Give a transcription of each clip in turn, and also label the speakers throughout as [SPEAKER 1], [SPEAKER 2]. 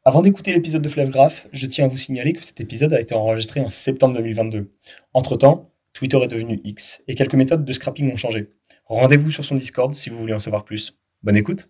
[SPEAKER 1] Avant d'écouter l'épisode de Flavgraph, je tiens à vous signaler que cet épisode a été enregistré en septembre 2022. Entre-temps, Twitter est devenu X et quelques méthodes de scrapping ont changé. Rendez-vous sur son Discord si vous voulez en savoir plus. Bonne écoute!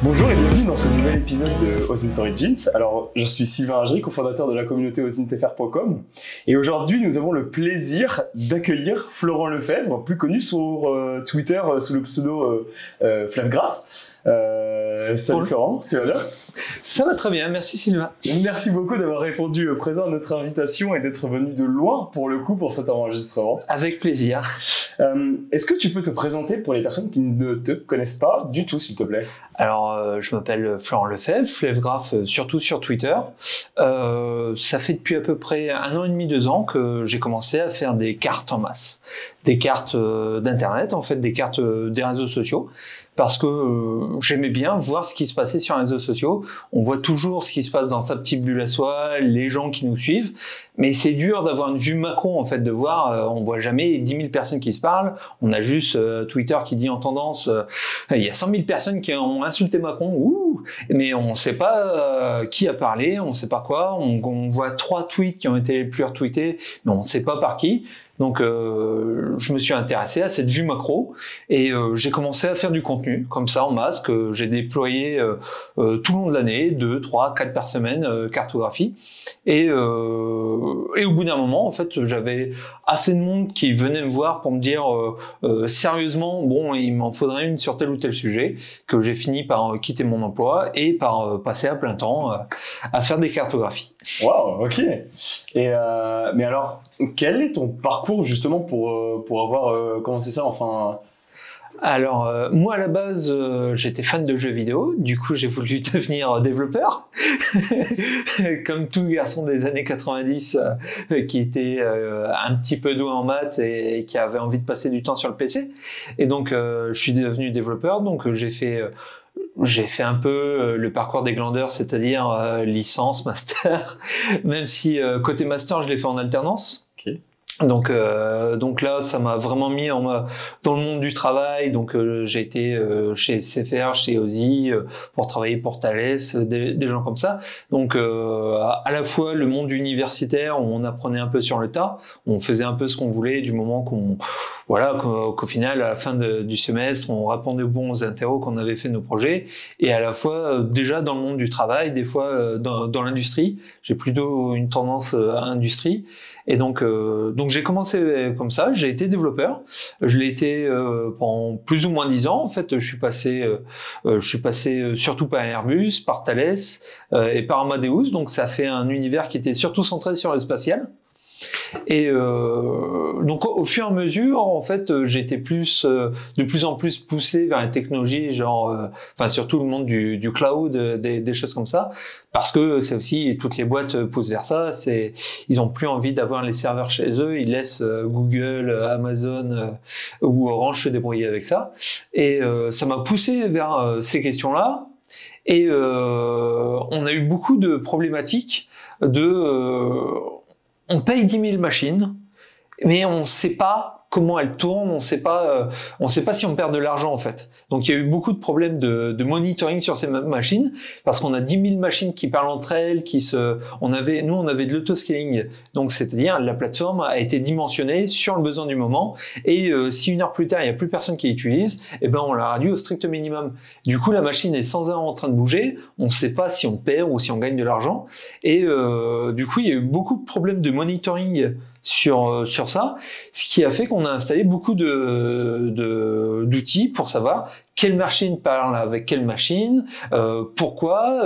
[SPEAKER 1] Bonjour et bienvenue dans ce nouvel épisode de Ozint Origins. Alors, je suis Sylvain Agery, cofondateur de la communauté ozintfr.com, et aujourd'hui, nous avons le plaisir d'accueillir Florent Lefebvre, plus connu sur Twitter sous le pseudo Flavgraph. Salut Florent, tu vas bien?
[SPEAKER 2] Ça va très bien, merci Sylvain.
[SPEAKER 1] Merci beaucoup d'avoir répondu présent à notre invitation et d'être venu de loin pour le coup pour cet enregistrement.
[SPEAKER 2] Avec plaisir.
[SPEAKER 1] Est-ce que tu peux te présenter pour les personnes qui ne te connaissent pas du tout, s'il te plaît?
[SPEAKER 2] Alors, je m'appelle Florent Lefebvre, Flavgraph surtout sur Twitter. Ça fait depuis à peu près 1 an et demi, 2 ans que j'ai commencé à faire des cartes en masse. Des cartes d'internet, en fait, des cartes des réseaux sociaux. Parce que j'aimais bien voir ce qui se passait sur les réseaux sociaux. On voit toujours ce qui se passe dans sa petite bulle à soi, les gens qui nous suivent, mais c'est dur d'avoir une vue macro, en fait, de voir, on voit jamais 10 000 personnes qui se parlent, on a juste Twitter qui dit en tendance, il y a 100 000 personnes qui ont insulté Macron, ouh, mais on sait pas qui a parlé, on sait pas quoi, on voit 3 tweets qui ont été les plus retweetés, mais on sait pas par qui. Donc, je me suis intéressé à cette vue macro et j'ai commencé à faire du contenu comme ça en masse que j'ai déployé tout le long de l'année, 2, 3, 4 par semaine, cartographie. Et au bout d'un moment, en fait, j'avais assez de monde qui venait me voir pour me dire sérieusement, bon, il m'en faudrait une sur tel ou tel sujet, que j'ai fini par quitter mon emploi et par passer à plein temps à faire des cartographies.
[SPEAKER 1] Waouh, ok. Et mais alors, quel est ton parcours justement pour avoir commencé ça, enfin...
[SPEAKER 2] Alors, moi à la base, j'étais fan de jeux vidéo, du coup j'ai voulu devenir développeur, comme tout garçon des années 90 qui était un petit peu doué en maths et qui avait envie de passer du temps sur le PC. Et donc, je suis devenu développeur, donc j'ai fait un peu le parcours des glandeurs, c'est-à-dire licence, master, même si côté master, je l'ai fait en alternance. Donc là, ça m'a vraiment mis dans le monde du travail. Donc j'ai été chez SFR, chez Ozzy, pour travailler pour Thales, des gens comme ça. Donc à la fois le monde universitaire, on apprenait un peu sur le tas, on faisait un peu ce qu'on voulait du moment qu'au final, à la fin du semestre, on répondait aux interros qu'on avait fait nos projets. Et à la fois déjà dans le monde du travail, des fois dans l'industrie. J'ai plutôt une tendance à industrie. Et donc j'ai commencé comme ça, j'ai été développeur. Je l'ai été pendant plus ou moins 10 ans. En fait, je suis passé surtout par Airbus, par Thales et par Amadeus. Donc ça fait un univers qui était surtout centré sur le spatial. Et donc au fur et à mesure, en fait, j'ai été de plus en plus poussé vers les technologies, surtout le monde du cloud, des choses comme ça, parce que c'est aussi, toutes les boîtes poussent vers ça. Ils ont plus envie d'avoir les serveurs chez eux, ils laissent Google, Amazon ou Orange se débrouiller avec ça. Et ça m'a poussé vers ces questions-là. Et on a eu beaucoup de problématiques on paye 10 000 machines, mais on ne sait pas comment elles tournent, on sait pas si on perd de l'argent en fait. Donc il y a eu beaucoup de problèmes de monitoring sur ces machines, parce qu'on a 10 000 machines qui parlent entre elles, on avait de l'autoscaling, donc c'est-à-dire la plateforme a été dimensionnée sur le besoin du moment, et si 1 heure plus tard il n'y a plus personne qui l'utilise, eh ben on l'a réduit au strict minimum. Du coup la machine est sans arrêt en train de bouger, on ne sait pas si on perd ou si on gagne de l'argent, et du coup il y a eu beaucoup de problèmes de monitoring sur ça, ce qui a fait qu'on a installé beaucoup d'outils pour savoir quelle machine parle avec quelle machine, pourquoi,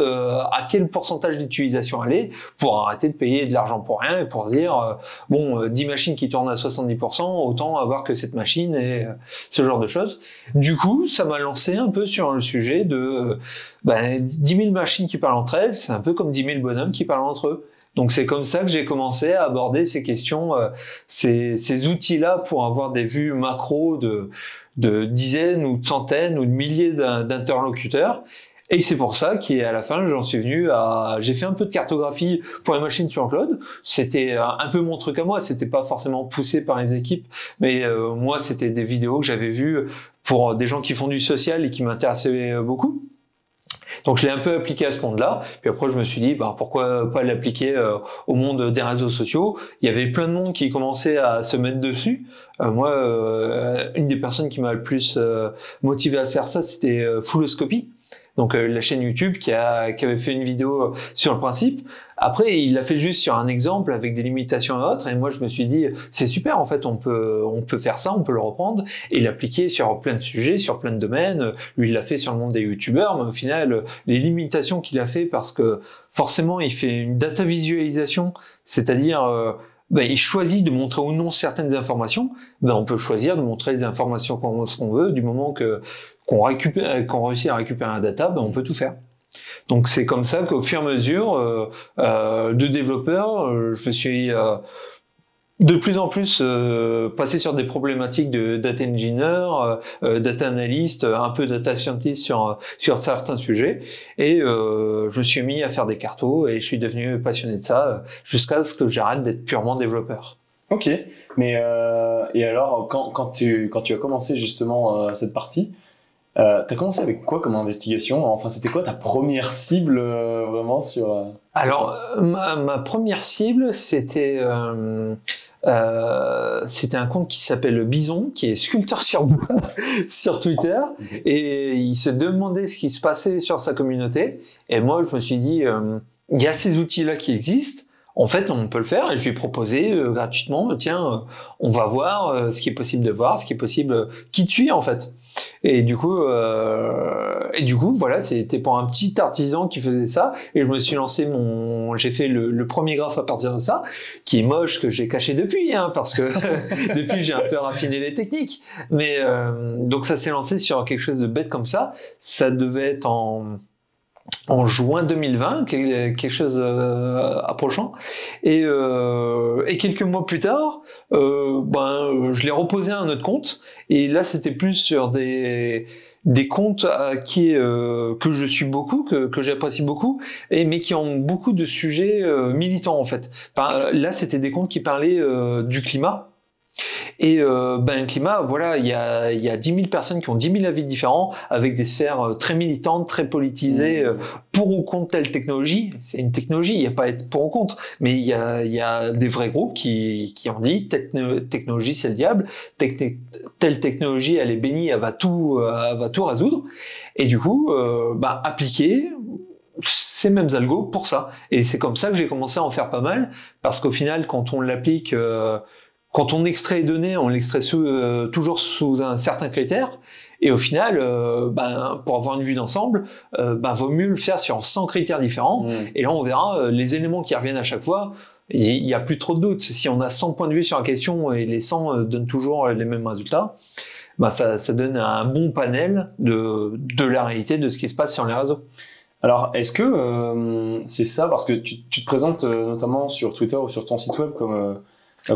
[SPEAKER 2] à quel pourcentage d'utilisation elle est, pour arrêter de payer de l'argent pour rien et pour se dire 10 machines qui tournent à 70%, autant avoir que cette machine et ce genre de choses. Du coup, ça m'a lancé un peu sur le sujet de 10 000 machines qui parlent entre elles, c'est un peu comme 10 000 bonhommes qui parlent entre eux. Donc c'est comme ça que j'ai commencé à aborder ces questions, ces outils-là pour avoir des vues macro de dizaines ou de centaines ou de milliers d'interlocuteurs Et c'est pour ça qu'à la fin, j'en suis venu à... J'ai fait un peu de cartographie pour les machines sur le cloud. C'était un peu mon truc à moi. C'était pas forcément poussé par les équipes, mais moi, c'était des vidéos que j'avais vues pour des gens qui font du social et qui m'intéressaient beaucoup. Donc je l'ai un peu appliqué à ce monde-là, puis après je me suis dit pourquoi pas l'appliquer au monde des réseaux sociaux. Il y avait plein de monde qui commençait à se mettre dessus. Moi, une des personnes qui m'a le plus motivé à faire ça, c'était Fulloscopy. Donc la chaîne YouTube qui avait fait une vidéo sur le principe. Après, il l'a fait juste sur un exemple avec des limitations et autres. Et moi, je me suis dit, c'est super, en fait, on peut faire ça, on peut le reprendre et l'appliquer sur plein de sujets, sur plein de domaines. Lui, il l'a fait sur le monde des YouTubeurs, mais au final, les limitations qu'il a fait, parce que forcément, il fait une data visualisation, c'est-à-dire il choisit de montrer ou non certaines informations. On peut choisir de montrer les informations qu'on veut, du moment qu'on réussit à récupérer la data, on peut tout faire. Donc c'est comme ça qu'au fur et à mesure de développeur, je me suis de plus en plus passé sur des problématiques de data engineer, data analyst, un peu data scientist sur certains sujets, et je me suis mis à faire des cartos et je suis devenu passionné de ça jusqu'à ce que j'arrête d'être purement développeur.
[SPEAKER 1] Ok, mais et alors quand tu as commencé justement cette partie, t'as commencé avec quoi comme investigation? Enfin, c'était quoi ta première cible vraiment sur
[SPEAKER 2] Alors, ma première cible, c'était un compte qui s'appelle Bison, qui est sculpteur sur bois sur Twitter, et il se demandait ce qui se passait sur sa communauté. Et moi, je me suis dit, il y a ces outils-là qui existent. En fait, on peut le faire, et je lui ai proposé gratuitement, tiens, on va voir ce qui est possible de voir, ce qui est possible, qui te suit en fait. Et du coup, voilà, c'était pour un petit artisan qui faisait ça, et je me suis lancé j'ai fait le premier graphe à partir de ça, qui est moche, que j'ai caché depuis, parce que depuis j'ai un peu raffiné les techniques. Mais donc ça s'est lancé sur quelque chose de bête comme ça. Ça devait être en juin 2020, quelque chose approchant, et quelques mois plus tard, je l'ai reposé à un autre compte, et là c'était plus sur des comptes que je suis beaucoup, que j'apprécie beaucoup, mais qui ont beaucoup de sujets militants en fait. Là c'était des comptes qui parlaient du climat. Et le climat, voilà, il y a 10 000 personnes qui ont 10 000 avis différents, avec des sphères très militantes, très politisées, pour ou contre telle technologie. C'est une technologie, il n'y a pas à être pour ou contre, mais il y a des vrais groupes qui ont dit technologie c'est le diable, telle technologie elle est bénie, elle va tout résoudre. Et du coup, appliquer ces mêmes algos pour ça. Et c'est comme ça que j'ai commencé à en faire pas mal, parce qu'au final, quand on l'applique, quand on extrait les données, on l'extrait toujours sous un certain critère, et au final, pour avoir une vue d'ensemble, vaut mieux le faire sur 100 critères différents, et là on verra les éléments qui reviennent à chaque fois, il n'y a plus trop de doutes. Si on a 100 points de vue sur la question, et les 100 donnent toujours les mêmes résultats, ça donne un bon panel de la réalité de ce qui se passe sur les réseaux.
[SPEAKER 1] Alors, est-ce que c'est ça, parce que tu te présentes notamment sur Twitter ou sur ton site web comme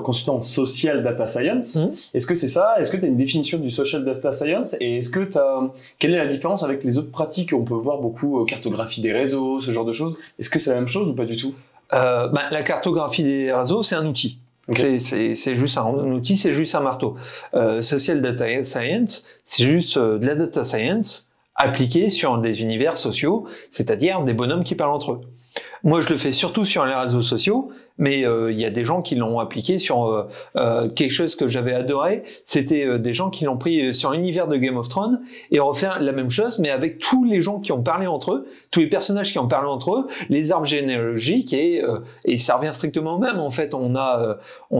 [SPEAKER 1] consultant social data science. Est-ce que c'est ça? Est-ce que tu as une définition du social data science? Et quelle est la différence avec les autres pratiques? On peut voir beaucoup cartographie des réseaux, ce genre de choses. Est-ce que c'est la même chose ou pas du tout?
[SPEAKER 2] La cartographie des réseaux, c'est un outil. Okay. C'est juste un outil, c'est juste un marteau. Social data science, c'est juste de la data science appliquée sur des univers sociaux, c'est-à-dire des bonhommes qui parlent entre eux. Moi, je le fais surtout sur les réseaux sociaux, mais il y a des gens qui l'ont appliqué sur quelque chose que j'avais adoré. C'était des gens qui l'ont pris sur l'univers de Game of Thrones et ont fait la même chose, mais avec tous les gens qui ont parlé entre eux, tous les personnages qui ont parlé entre eux, les arbres généalogiques, et ça revient strictement au même. En fait, on a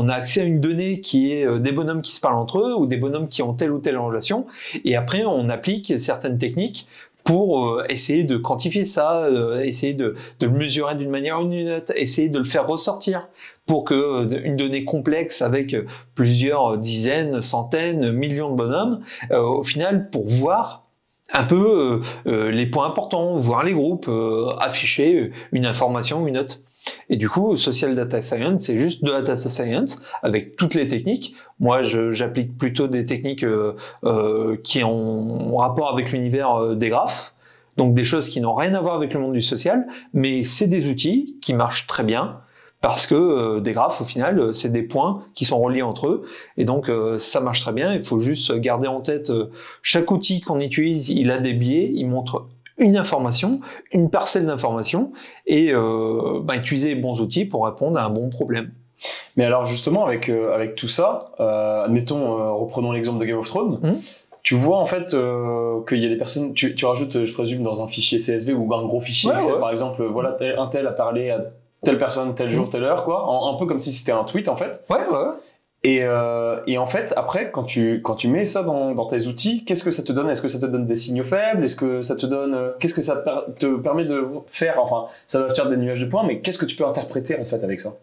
[SPEAKER 2] accès à une donnée qui est des bonhommes qui se parlent entre eux ou des bonhommes qui ont telle ou telle relation, et après on applique certaines techniques pour essayer de quantifier ça, essayer de le mesurer d'une manière ou d'une autre, essayer de le faire ressortir pour que une donnée complexe avec plusieurs dizaines, centaines, millions de bonhommes, au final, pour voir un peu les points importants, voir les groupes, afficher une information ou une autre. Et du coup, Social Data Science, c'est juste de la data science avec toutes les techniques. Moi, j'applique plutôt des techniques qui ont rapport avec l'univers des graphes. Donc des choses qui n'ont rien à voir avec le monde du social, mais c'est des outils qui marchent très bien parce que des graphes, au final, c'est des points qui sont reliés entre eux. Et donc ça marche très bien. Il faut juste garder en tête chaque outil qu'on utilise, il a des biais, il montre une information, une parcelle d'information, et utiliser les bons outils pour répondre à un bon problème.
[SPEAKER 1] Mais alors justement, avec tout ça, admettons, reprenons l'exemple de Game of Thrones, tu vois en fait qu'il y a des personnes, tu rajoutes, je présume, dans un fichier CSV ou un gros fichier Excel, par exemple, voilà, un tel a parlé à telle personne, tel jour, telle heure, quoi, un peu comme si c'était un tweet en fait.
[SPEAKER 2] Ouais.
[SPEAKER 1] Et en fait, après, quand tu mets ça dans tes outils, qu'est-ce que ça te donne? Est-ce que ça te donne des signaux faibles? Est-ce que ça te donne... qu'est-ce que ça te permet de faire? Enfin, ça va faire des nuages de points, mais qu'est-ce que tu peux interpréter en fait avec ça?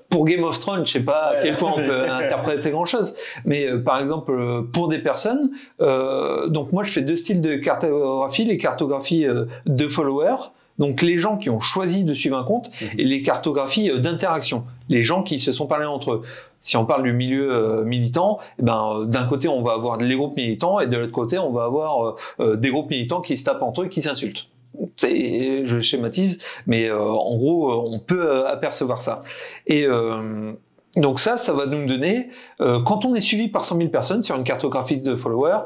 [SPEAKER 2] Pour Game of Thrones, je sais pas à quel point on peut interpréter grand-chose, mais par exemple, pour des personnes, donc moi je fais 2 styles de cartographie, les cartographies de followers, donc les gens qui ont choisi de suivre un compte, et les cartographies d'interaction, les gens qui se sont parlé entre eux. Si on parle du milieu militant, d'un côté on va avoir les groupes militants et de l'autre côté on va avoir des groupes militants qui se tapent entre eux et qui s'insultent. Je schématise, mais en gros on peut apercevoir ça. Et donc ça va nous donner, quand on est suivi par 100 000 personnes sur une cartographie de followers,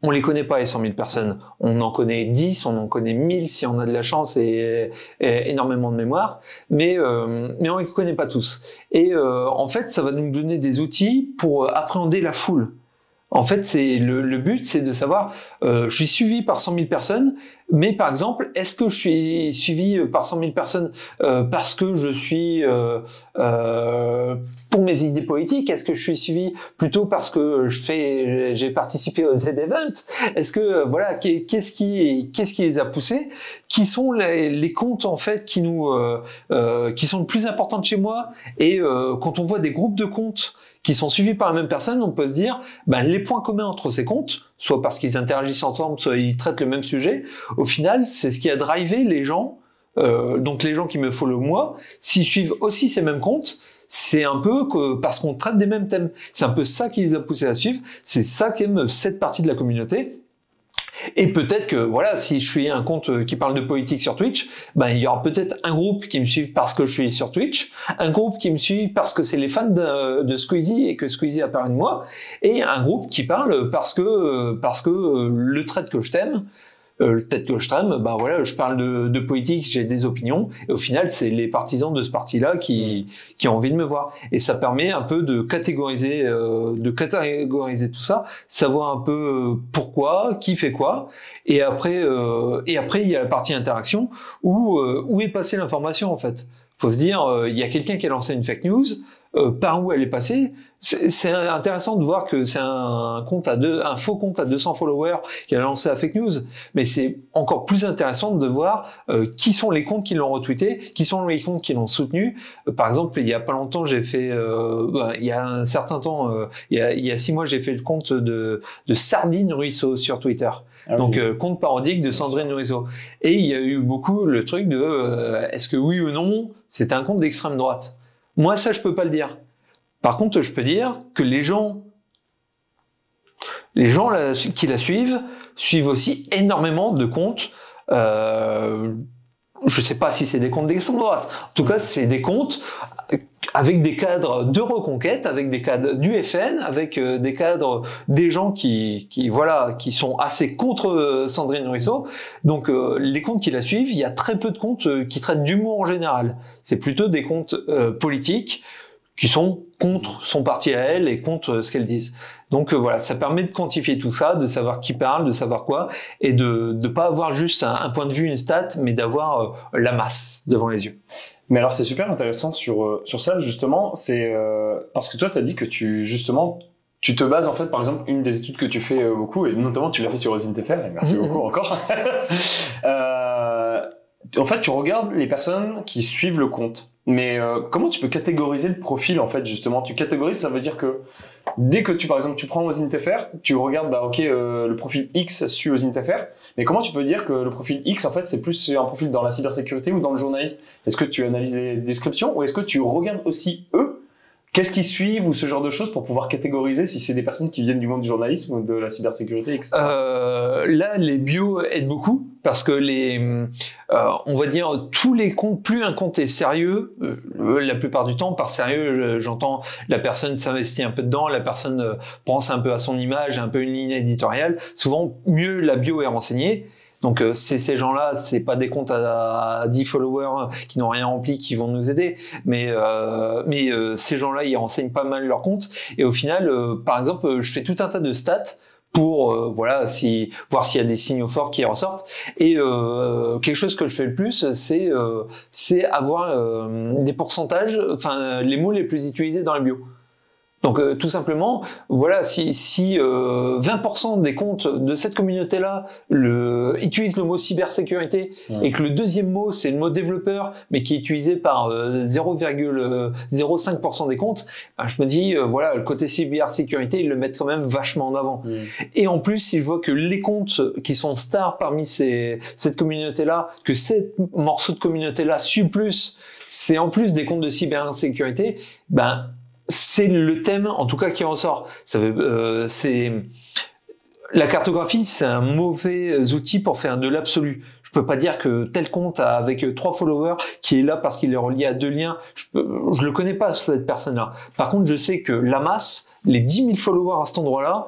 [SPEAKER 2] on les connaît pas les 100 000 personnes. On en connaît 10, on en connaît 1000 si on a de la chance et énormément de mémoire, mais on les connaît pas tous. Et en fait, ça va nous donner des outils pour appréhender la foule. En fait, c'est le but, c'est de savoir, je suis suivi par 100 000 personnes, mais par exemple, est-ce que je suis suivi par 100 000 personnes parce que je suis pour mes idées politiques? Est-ce que je suis suivi plutôt parce que j'ai participé au Z-Event? Est-ce que voilà, qu'est-ce qui les a poussés? Qui sont les comptes en fait qui sont le plus importants de chez moi? Et quand on voit des groupes de comptes qui sont suivis par la même personne, on peut se dire, les points communs entre ces comptes, soit parce qu'ils interagissent ensemble, soit ils traitent le même sujet, au final, c'est ce qui a drivé les gens, donc les gens qui me follow moi, s'ils suivent aussi ces mêmes comptes, c'est un peu parce qu'on traite des mêmes thèmes. C'est un peu ça qui les a poussés à suivre, c'est ça qu'aime cette partie de la communauté. Et peut-être que, voilà, si je suis un compte qui parle de politique sur Twitch, il y aura peut-être un groupe qui me suit parce que je suis sur Twitch, un groupe qui me suit parce que c'est les fans de Squeezie et que Squeezie a parlé de moi, et un groupe qui parle parce que le trait que je t'aime, voilà, je parle de politique, j'ai des opinions, et au final, c'est les partisans de ce parti-là qui ont envie de me voir. Et ça permet un peu de catégoriser tout ça, savoir un peu pourquoi, qui fait quoi, et après, il y a la partie interaction où est passée l'information, en fait. Faut se dire, il y a quelqu'un qui a lancé une fake news, par où elle est passée. C'est intéressant de voir que c'est un faux compte à 200 followers qui a lancé la fake news, mais c'est encore plus intéressant de voir qui sont les comptes qui l'ont retweeté, qui sont les comptes qui l'ont soutenu. Par exemple, il y a pas longtemps, j'ai fait, il y a un certain temps, il y a 6 mois, j'ai fait le compte de Sardine Ruisseau sur Twitter. Donc compte parodique de Sandrine Ruisseau. Et il y a eu beaucoup le truc de est-ce que oui ou non, c'est un compte d'extrême droite. Moi, ça, je peux pas le dire. Par contre, je peux dire que les gens qui la suivent aussi énormément de comptes. Je sais pas si c'est des comptes d'extrême droite. En tout cas, c'est des comptes avec des cadres de Reconquête, avec des cadres du FN, avec des cadres des gens qui sont assez contre Sandrine Ruisseau. Donc les comptes qui la suivent, il y a très peu de comptes qui traitent d'humour en général. C'est plutôt des comptes politiques qui sont contre son parti à elle et contre ce qu'elle disent. Donc voilà, ça permet de quantifier tout ça, de savoir qui parle, de savoir quoi, et de pas avoir juste un point de vue, une stat, mais d'avoir la masse devant les yeux.
[SPEAKER 1] Mais alors c'est super intéressant sur ça justement, c'est parce que toi tu as dit que tu te bases en fait, par exemple, une des études que tu fais beaucoup, et notamment tu l'as fait sur OsinTFR, et merci beaucoup encore. En fait, tu regardes les personnes qui suivent le compte. Mais comment tu peux catégoriser le profil en fait justement? Tu catégorises, ça veut dire que dès que par exemple tu prends OsinTFR, tu regardes le profil X suit OsinTFR, mais comment tu peux dire que le profil X en fait c'est plus un profil dans la cybersécurité ou dans le journaliste? Est-ce que tu analyses les descriptions ou est-ce que tu regardes aussi eux qu'est-ce qu'ils suivent ou ce genre de choses pour pouvoir catégoriser si c'est des personnes qui viennent du monde du journalisme ou de la cybersécurité, etc.
[SPEAKER 2] Là, les bios aident beaucoup parce que on va dire tous les comptes, plus un compte est sérieux, la plupart du temps, par sérieux, j'entends la personne s'investit un peu dedans, la personne pense un peu à son image, un peu une ligne éditoriale. Souvent, mieux la bio est renseignée. Donc c'est ces gens-là, c'est pas des comptes à 10 followers qui n'ont rien rempli qui vont nous aider, mais ces gens-là, ils renseignent pas mal leur compte. Et au final, par exemple, je fais tout un tas de stats pour voir s'il y a des signaux forts qui ressortent. Et quelque chose que je fais le plus, c'est avoir des pourcentages, enfin les mots les plus utilisés dans la bio. Donc tout simplement, voilà, si 20% des comptes de cette communauté-là utilisent le mot cybersécurité et que le deuxième mot c'est le mot développeur, mais qui est utilisé par 0,05% des comptes, ben, je me dis voilà, le côté cybersécurité ils le mettent quand même vachement en avant. Et en plus, si je vois que les comptes qui sont stars parmi cette communauté-là, que ces morceaux de communauté-là suivent plus, c'est en plus des comptes de cybersécurité, ben c'est le thème, en tout cas, qui ressort. La cartographie, c'est un mauvais outil pour faire de l'absolu. Je peux pas dire que tel compte avec 3 followers qui est là parce qu'il est relié à 2 liens. Je le connais pas, cette personne-là. Par contre, je sais que la masse, les 10 000 followers à cet endroit-là,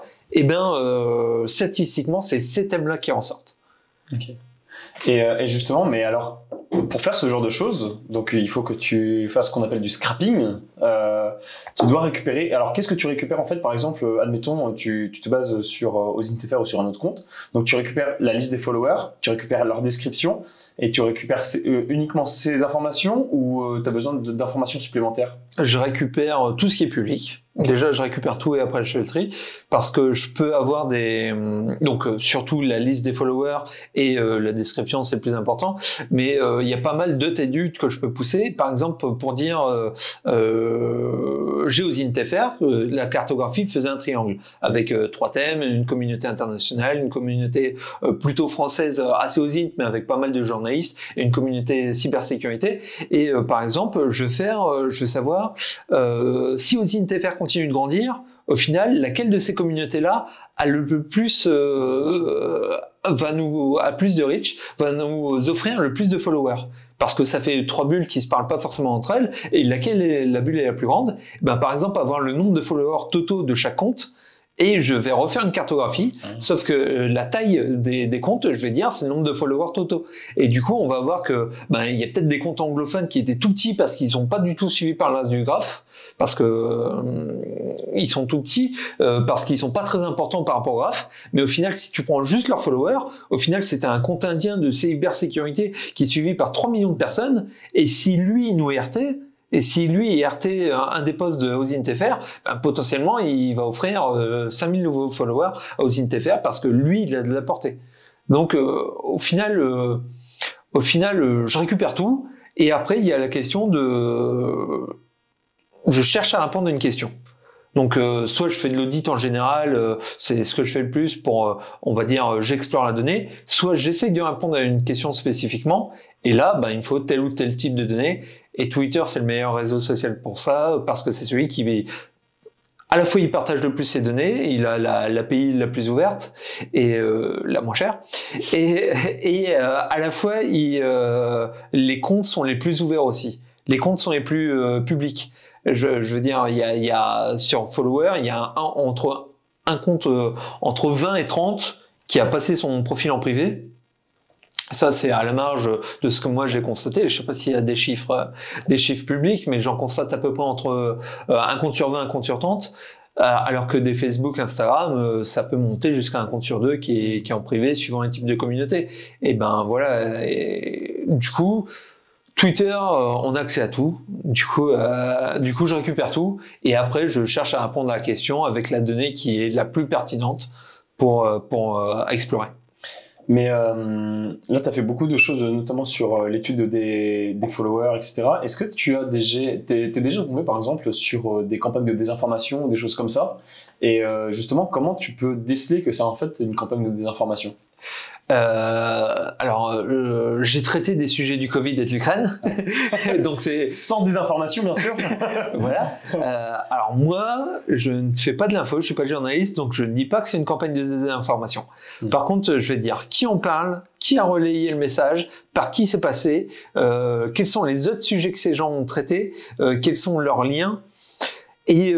[SPEAKER 2] statistiquement, c'est ces thèmes-là qui ressortent.
[SPEAKER 1] Ok. Et justement, mais alors, pour faire ce genre de choses, donc il faut que tu fasses ce qu'on appelle du scrapping. Tu dois récupérer. Alors, qu'est-ce que tu récupères en fait? Par exemple, admettons, tu te bases sur OSINTFR ou sur un autre compte. Donc, tu récupères la liste des followers, tu récupères leur description et tu récupères uniquement ces informations ou tu as besoin d'informations supplémentaires?
[SPEAKER 2] Je récupère tout ce qui est public. Déjà, je récupère tout et après je fais le tri parce que je peux avoir surtout la liste des followers et la description, c'est le plus important. Mais il y a pas mal de TEDUT que je peux pousser. Par exemple, pour dire j'ai OSINTFR, la cartographie faisait un triangle avec 3 thèmes, une communauté internationale, une communauté plutôt française assez OSINT, mais avec pas mal de journalistes, et une communauté cybersécurité. Et par exemple, je veux savoir si OSINTFR continue de grandir, au final, laquelle de ces communautés-là a le plus a plus de reach, va nous offrir le plus de followers. Parce que ça fait 3 bulles qui se parlent pas forcément entre elles, et la bulle est la plus grande. Ben, par exemple, avoir le nombre de followers totaux de chaque compte, et je vais refaire une cartographie, sauf que la taille des comptes, je vais dire, c'est le nombre de followers totaux. Et du coup, on va voir que il y a peut-être des comptes anglophones qui étaient tout petits parce qu'ils sont pas du tout suivis par l'as du graphe, parce que ils sont tout petits, parce qu'ils sont pas très importants par rapport au graphe. Mais au final, si tu prends juste leurs followers, au final, c'était un compte indien de cybersécurité qui est suivi par 3 millions de personnes. Et si lui nous RT, et si lui est RT un des postes de OSINTFR, potentiellement il va offrir 5000 nouveaux followers à OSINTFR parce que lui il a de la portée. Donc au final, je récupère tout et après il y a la question je cherche à répondre à une question. Donc soit je fais de l'audit en général, c'est ce que je fais le plus pour, on va dire, j'explore la donnée, soit j'essaie de répondre à une question spécifiquement, et là, il me faut tel ou tel type de données, et Twitter c'est le meilleur réseau social pour ça, parce que c'est celui qui, à la fois il partage le plus ses données, il a l'API la plus ouverte, et la moins chère, et à la fois les comptes sont les plus ouverts aussi, les comptes sont les plus publics. Je veux dire, il y a sur Follower, il y a un compte entre 20 et 30 qui a passé son profil en privé. Ça, c'est à la marge de ce que moi j'ai constaté. Je sais pas s'il y a des chiffres publics, mais j'en constate à peu près entre un compte sur 20 et un compte sur 30. Alors que des Facebook, Instagram, ça peut monter jusqu'à un compte sur 2 qui est en privé, suivant les types de communautés. Et voilà. Et, du coup, Twitter, on a accès à tout. Du coup, je récupère tout. Et après, je cherche à répondre à la question avec la donnée qui est la plus pertinente pour explorer.
[SPEAKER 1] Mais là, tu as fait beaucoup de choses, notamment sur l'étude des followers, etc. Est-ce que t'es déjà tombé, par exemple, sur des campagnes de désinformation, des choses comme ça? Et justement, comment tu peux déceler que c'est en fait une campagne de désinformation?
[SPEAKER 2] J'ai traité des sujets du Covid et de l'Ukraine, donc c'est
[SPEAKER 1] sans désinformation bien sûr.
[SPEAKER 2] Voilà. Alors moi, je ne fais pas de l'info, je suis pas journaliste, donc je ne dis pas que c'est une campagne de désinformation. Par contre, je vais dire qui en parle, qui a relayé le message, par qui c'est passé, quels sont les autres sujets que ces gens ont traités, quels sont leurs liens. Et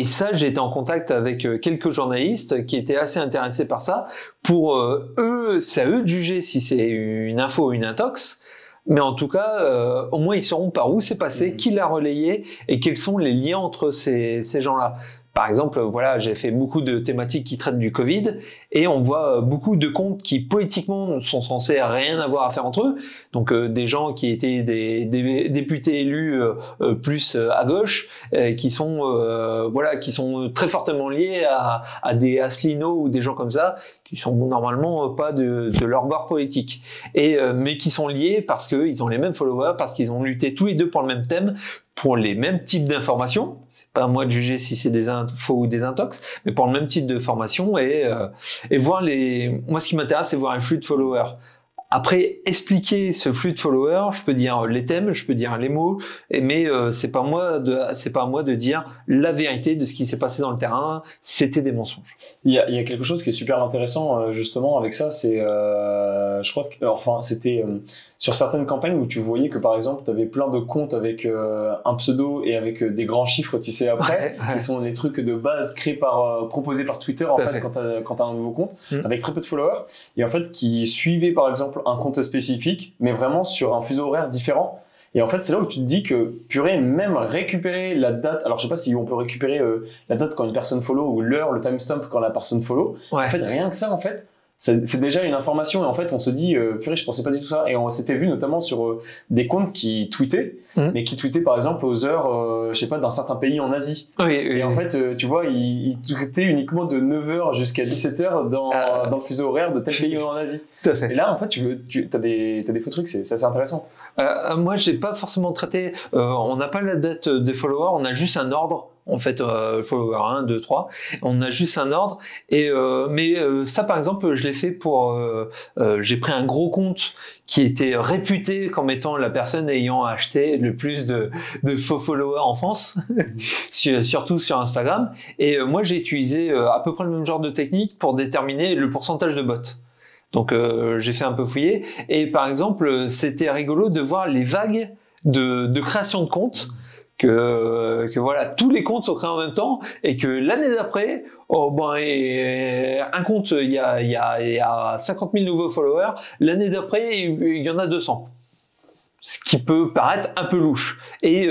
[SPEAKER 2] ça, j'ai été en contact avec quelques journalistes qui étaient assez intéressés par ça. Pour eux, c'est à eux de juger si c'est une info ou une intox. Mais en tout cas, au moins ils sauront par où c'est passé, qui l'a relayé et quels sont les liens entre ces gens-là. Par exemple, voilà, j'ai fait beaucoup de thématiques qui traitent du Covid et on voit beaucoup de comptes qui politiquement sont censés rien avoir à faire entre eux. Donc des gens qui étaient des députés élus plus à gauche, qui sont très fortement liés à des Asselineau ou des gens comme ça, qui sont normalement pas de leur bord politique, mais qui sont liés parce qu'ils ont les mêmes followers, parce qu'ils ont lutté tous les deux pour le même thème, pour les mêmes types d'informations. C'est pas à moi de juger si c'est des infos ou des intox, mais pour le même type de formation et voir moi, ce qui m'intéresse, c'est voir un flux de followers. Après, expliquer ce flux de followers, je peux dire les thèmes, je peux dire les mots, mais c'est pas à moi de dire la vérité de ce qui s'est passé dans le terrain. C'était des mensonges.
[SPEAKER 1] Il y a quelque chose qui est super intéressant justement avec ça, c'est je crois que c'était sur certaines campagnes où tu voyais que par exemple tu avais plein de comptes avec un pseudo et avec des grands chiffres, tu sais, après qui sont des trucs de base créés proposés par Twitter en fait quand t'as un nouveau compte avec très peu de followers et en fait qui suivaient par exemple un compte spécifique mais vraiment sur un fuseau horaire différent. Et en fait, c'est là où tu te dis que, purée, même récupérer la date, alors je sais pas si on peut récupérer la date quand une personne follow ou l'heure, le timestamp quand la personne follow. En fait, rien que ça, en fait, c'est déjà une information. Et en fait, on se dit, purée, je pensais pas du tout ça. Et on s'était vu notamment sur des comptes qui tweetaient, mais qui tweetaient par exemple aux heures, je sais pas, d'un certain pays en Asie. Et en fait, tu vois, ils tweetaient uniquement de 9h jusqu'à 17h dans le fuseau horaire de tel pays en Asie.
[SPEAKER 2] Tout à fait.
[SPEAKER 1] Et là, en fait, t'as des faux trucs, c'est assez intéressant.
[SPEAKER 2] Moi, j'ai pas forcément traité. On n'a pas la date des followers, on a juste un ordre. En fait, follower 1, 2, 3. On a juste un ordre. Mais ça, par exemple, je l'ai fait pour... j'ai pris un gros compte qui était réputé comme étant la personne ayant acheté le plus de faux followers en France, surtout sur Instagram. Et moi, j'ai utilisé à peu près le même genre de technique pour déterminer le pourcentage de bots. Donc j'ai fait un peu fouiller et par exemple c'était rigolo de voir les vagues de création de comptes que voilà tous les comptes sont créés en même temps et que l'année d'après un compte il y a 50 000 nouveaux followers, l'année d'après il y en a 200. Ce qui peut paraître un peu louche. Et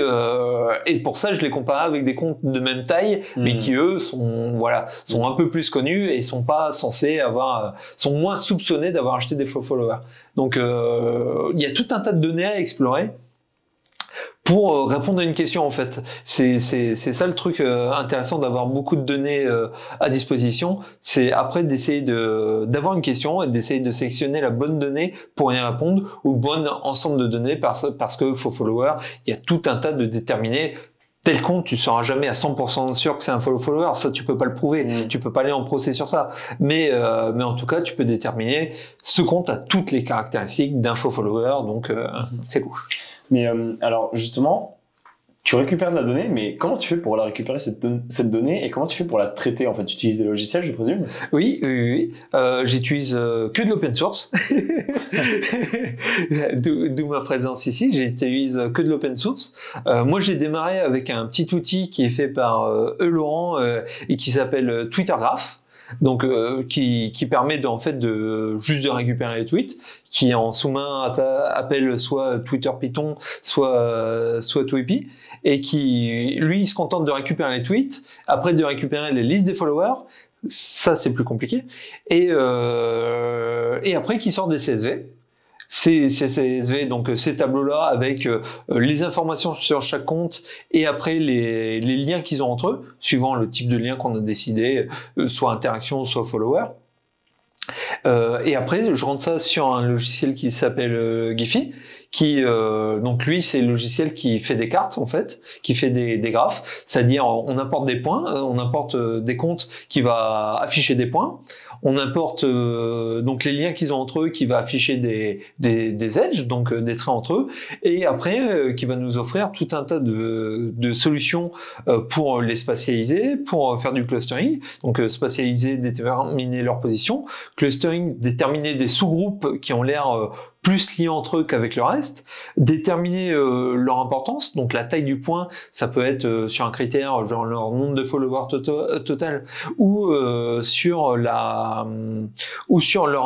[SPEAKER 2] pour ça, je les compare avec des comptes de même taille, mais qui eux sont un peu plus connus et sont moins soupçonnés d'avoir acheté des faux followers. Donc il y a tout un tas de données à explorer pour répondre à une question en fait. C'est ça le truc intéressant d'avoir beaucoup de données à disposition. C'est après d'essayer d'avoir une question et d'essayer de sélectionner la bonne donnée pour y répondre ou le bon ensemble de données parce que faux follower, il y a tout un tas de déterminés. Tel compte, tu seras jamais à 100% sûr que c'est un faux follower. Ça, tu peux pas le prouver. Tu peux pas aller en procès sur ça. Mais en tout cas, tu peux déterminer ce compte a toutes les caractéristiques d'un faux follower. Donc, c'est louche.
[SPEAKER 1] Mais alors justement, tu récupères de la donnée, mais comment tu fais pour la récupérer cette donnée et comment tu fais pour la traiter en fait? Tu utilises des logiciels, je présume?
[SPEAKER 2] Oui. J'utilise que de l'open source. D'où ma présence ici. J'utilise que de l'open source. Moi, j'ai démarré avec un petit outil qui est fait par Laurent et qui s'appelle Twitter Graph. Donc qui permet juste de récupérer les tweets, qui en sous-main appelle soit Twitter Python, soit Tweepy, et qui lui il se contente de récupérer les tweets, après de récupérer les listes des followers, ça c'est plus compliqué, et après qui sort des CSV. Ces CSV, donc ces tableaux-là avec les informations sur chaque compte et après les liens qu'ils ont entre eux, suivant le type de lien qu'on a décidé, soit interaction, soit follower. Et après, je rentre ça sur un logiciel qui s'appelle Giphy, donc lui, c'est le logiciel qui fait des cartes, en fait, qui fait des graphes, c'est-à-dire on importe des points, on importe des comptes qui va afficher des points, on importe donc les liens qu'ils ont entre eux, qui va afficher des edges, donc des traits entre eux, et après qui va nous offrir tout un tas de solutions pour les spatialiser, pour faire du clustering, donc spatialiser, déterminer leur position, clustering, déterminer des sous-groupes qui ont l'air plus liés entre eux qu'avec le reste, déterminer leur importance, donc la taille du point, ça peut être sur un critère genre leur nombre de followers total ou sur leur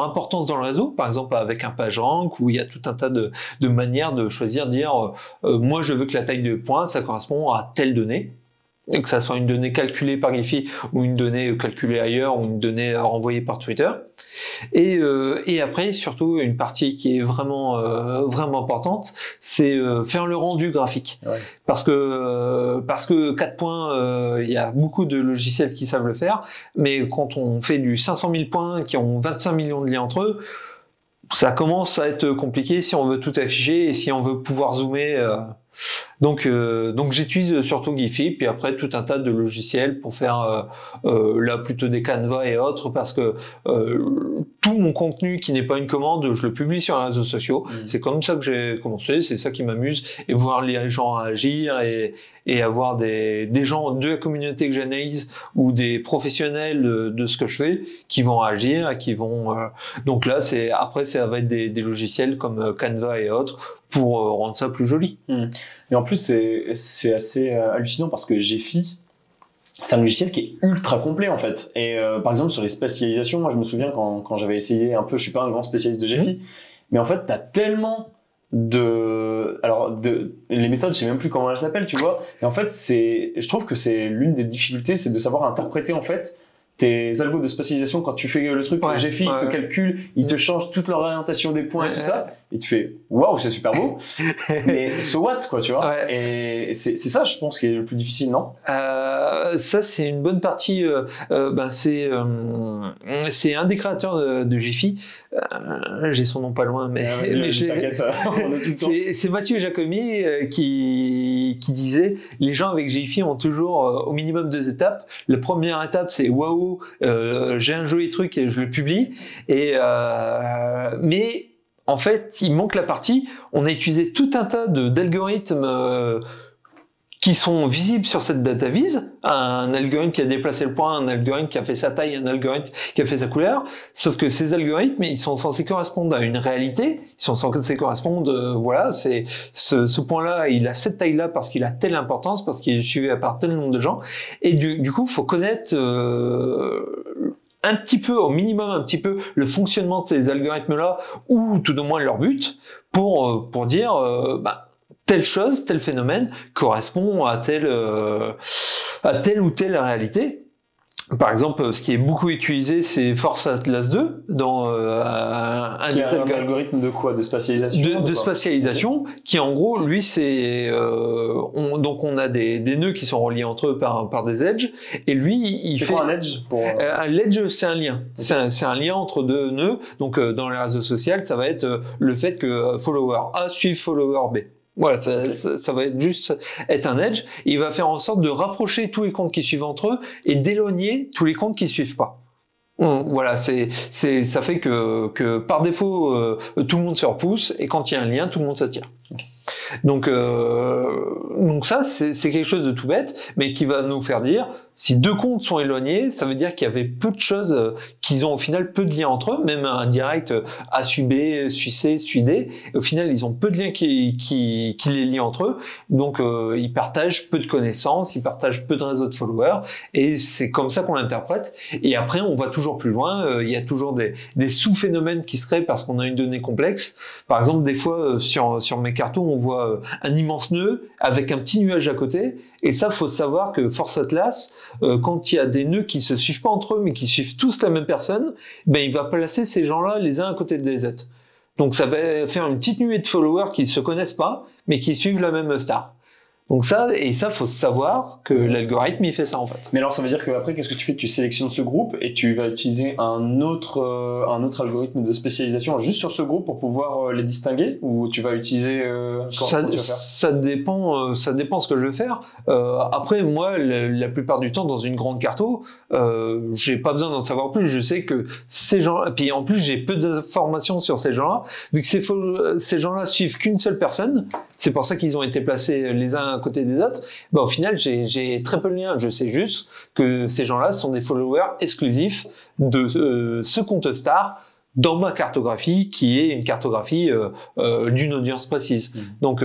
[SPEAKER 2] importance dans le réseau, par exemple avec un PageRank où il y a tout un tas de manières de choisir, dire moi je veux que la taille de point ça correspond à telle donnée, que ça soit une donnée calculée par Giphy ou une donnée calculée ailleurs ou une donnée renvoyée par Twitter. Et après, surtout, une partie qui est vraiment importante, c'est faire le rendu graphique. Ouais. Parce que 4 points, il y a beaucoup de logiciels qui savent le faire, mais quand on fait du 500 000 points qui ont 25 millions de liens entre eux, ça commence à être compliqué si on veut tout afficher et si on veut pouvoir zoomer. Donc j'utilise surtout Giphy, puis après tout un tas de logiciels pour faire là plutôt des Canva et autres, parce que tout mon contenu qui n'est pas une commande, je le publie sur les réseaux sociaux. C'est comme ça que j'ai commencé, c'est ça qui m'amuse, et voir les gens agir et avoir des gens de la communauté que j'analyse ou des professionnels de ce que je fais qui vont agir et qui vont donc là après ça va être des logiciels comme Canva et autres pour rendre ça plus joli.
[SPEAKER 1] Et en plus c'est assez hallucinant parce que Giphy, c'est un logiciel qui est ultra complet en fait. Et par exemple sur les spatialisations, moi je me souviens quand j'avais essayé un peu, je suis pas un grand spécialiste de Giphy, mais en fait t'as tellement les méthodes, je sais même plus comment elles s'appellent, tu vois. Et en fait je trouve que c'est l'une des difficultés, c'est de savoir interpréter en fait tes algos de spatialisation. Quand tu fais le truc, Giphy, il te calcule, il te change toute l'orientation des points et tout ça, et tu fais waouh, c'est super beau, mais so what, quoi, tu vois. Et c'est ça, je pense, qui est le plus difficile, non?
[SPEAKER 2] Ça, c'est une bonne partie. C'est un des créateurs de Giphy. J'ai son nom pas loin, mais c'est Mathieu Jacomi qui disait les gens avec Giphy ont toujours au minimum 2 étapes. La première étape, c'est waouh, j'ai un joli truc et je le publie. Mais en fait, il manque la partie. On a utilisé tout un tas d'algorithmes qui sont visibles sur cette data vise, un algorithme qui a déplacé le point, un algorithme qui a fait sa taille, un algorithme qui a fait sa couleur, sauf que ces algorithmes, ils sont censés correspondre à une réalité, ils sont censés correspondre, voilà, c'est ce point-là, il a cette taille-là parce qu'il a telle importance, parce qu'il est suivi par tel nombre de gens, et du coup, il faut connaître un petit peu, au minimum un petit peu, le fonctionnement de ces algorithmes-là, ou tout au moins leur but, pour dire, telle chose, tel phénomène correspond à telle ou telle réalité. Par exemple, ce qui est beaucoup utilisé, c'est Force Atlas 2 dans un des
[SPEAKER 1] algorithme de quoi? De spatialisation?
[SPEAKER 2] De spatialisation, qui en gros, lui, c'est donc on a des nœuds qui sont reliés entre eux par des edges, et lui, il fait...
[SPEAKER 1] C'est quoi un edge
[SPEAKER 2] l'edge, c'est un lien. C'est un lien entre 2 nœuds. Donc dans les réseaux sociaux, ça va être le fait que follower A suive follower B. Voilà, ça va juste être un edge. Il va faire en sorte de rapprocher tous les comptes qui suivent entre eux et d'éloigner tous les comptes qui suivent pas. Voilà, ça fait que par défaut, tout le monde se repousse, et quand il y a un lien, tout le monde s'attire. Donc ça, c'est quelque chose de tout bête, mais qui va nous faire dire, si 2 comptes sont éloignés, ça veut dire qu'il y avait peu de choses, qu'ils ont au final peu de liens entre eux, même un direct A suit B, suit C, suit D, et au final, ils ont peu de liens qui les lient entre eux, donc ils partagent peu de connaissances, ils partagent peu de réseaux de followers, et c'est comme ça qu'on l'interprète. Et après, on va toujours plus loin, il y a toujours des sous-phénomènes qui se créent parce qu'on a une donnée complexe. Par exemple, des fois, sur mes cartons, on voit un immense nœud avec un petit nuage à côté, et ça, faut savoir que Force Atlas, quand il y a des nœuds qui se suivent pas entre eux mais qui suivent tous la même personne, ben il va placer ces gens-là les uns à côté des autres. Donc ça va faire une petite nuée de followers qui se connaissent pas mais qui suivent la même star. Donc ça, faut savoir que l'algorithme, il fait ça en fait.
[SPEAKER 1] Mais alors ça veut dire qu'après, qu'est-ce que tu fais? Tu sélectionnes ce groupe et tu vas utiliser un autre algorithme de spécialisation juste sur ce groupe pour pouvoir les distinguer, ou tu vas utiliser
[SPEAKER 2] ça dépend ce que je veux faire. Après, moi, la plupart du temps, dans une grande carto, j'ai pas besoin d'en savoir plus. Je sais que ces gens, puis en plus, j'ai peu d'informations sur ces gens-là, vu que ces gens-là suivent qu'une seule personne. C'est pour ça qu'ils ont été placés les uns à côté des autres. Au final, j'ai très peu de liens. Je sais juste que ces gens-là sont des followers exclusifs de ce compte star dans ma cartographie, qui est une cartographie d'une audience précise. Donc,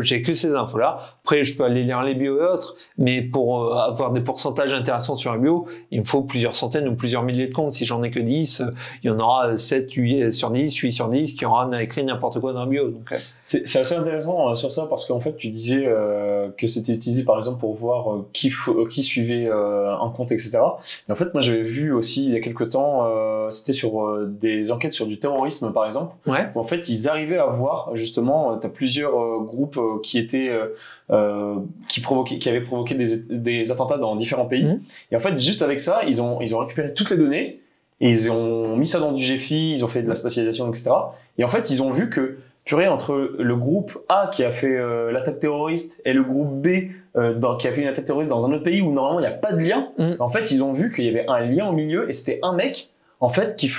[SPEAKER 2] j'ai que ces infos-là. Après, je peux aller lire les bios et autres, mais pour avoir des pourcentages intéressants sur un bio, il me faut plusieurs centaines ou plusieurs milliers de comptes. Si j'en ai que 10, il y en aura 7, 8 sur 10, 8 sur 10 qui aura écrit n'importe quoi dans un bio. Donc,
[SPEAKER 1] c'est assez intéressant sur ça, parce qu'en fait, tu disais que c'était utilisé, par exemple, pour voir qui suivait un compte, etc. Et en fait, moi, j'avais vu aussi, il y a quelques temps, c'était sur des enquêtes sur du terrorisme, par exemple, où en fait ils arrivaient à voir, justement, tu as plusieurs groupes qui étaient qui avaient provoqué des attentats dans différents pays, et en fait juste avec ça ils ont récupéré toutes les données et ils ont mis ça dans du GEFI, ils ont fait de la spatialisation, etc. Et en fait ils ont vu que purée, entre le groupe A qui a fait l'attaque terroriste et le groupe B qui a fait une attaque terroriste dans un autre pays où normalement il n'y a pas de lien, en fait ils ont vu qu'il y avait un lien au milieu, et c'était un mec en fait qui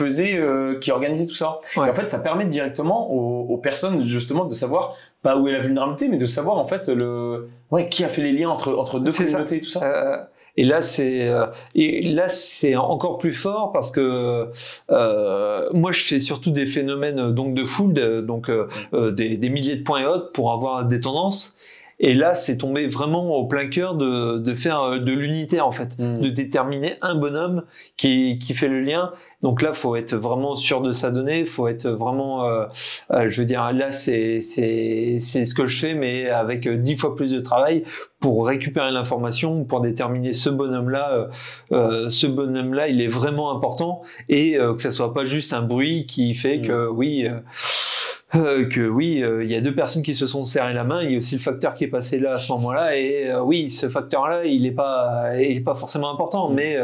[SPEAKER 1] organisait tout ça. Et en fait ça permet directement aux personnes justement de savoir pas où est la vulnérabilité, mais de savoir en fait qui a fait les liens entre deux communautés et tout ça.
[SPEAKER 2] Et là, c'est encore plus fort parce que moi, je fais surtout des phénomènes donc de foule, des milliers de points et autres pour avoir des tendances. Et là, c'est tombé vraiment au plein cœur de faire de l'unité, en fait, de déterminer un bonhomme qui fait le lien. Donc là, faut être vraiment sûr de sa donnée, faut être vraiment, je veux dire, là, c'est ce que je fais, mais avec 10 fois plus de travail pour récupérer l'information, pour déterminer ce bonhomme-là, il est vraiment important, et que ça soit pas juste un bruit qui fait que il y a deux personnes qui se sont serrées la main, il y a aussi le facteur qui est passé là à ce moment-là, et ce facteur-là, il est pas forcément important, mais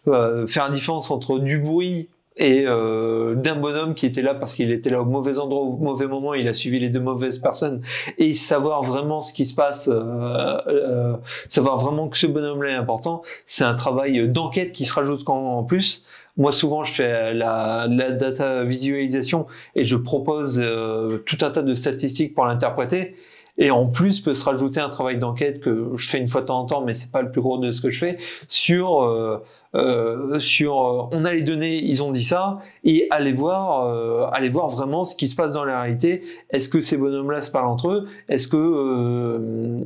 [SPEAKER 2] faire la différence entre du bruit et d'un bonhomme qui était là parce qu'il était là au mauvais endroit, au mauvais moment, il a suivi les deux mauvaises personnes, et savoir vraiment ce qui se passe, savoir vraiment que ce bonhomme-là est important, c'est un travail d'enquête qui se rajoute en plus. Moi, souvent, je fais la data visualisation et je propose tout un tas de statistiques pour l'interpréter. Et en plus, peut se rajouter un travail d'enquête que je fais une fois de temps en temps, mais c'est pas le plus gros de ce que je fais, sur on a les données, ils ont dit ça, et aller voir vraiment ce qui se passe dans la réalité. Est-ce que ces bonhommes-là se parlent entre eux? Est-ce que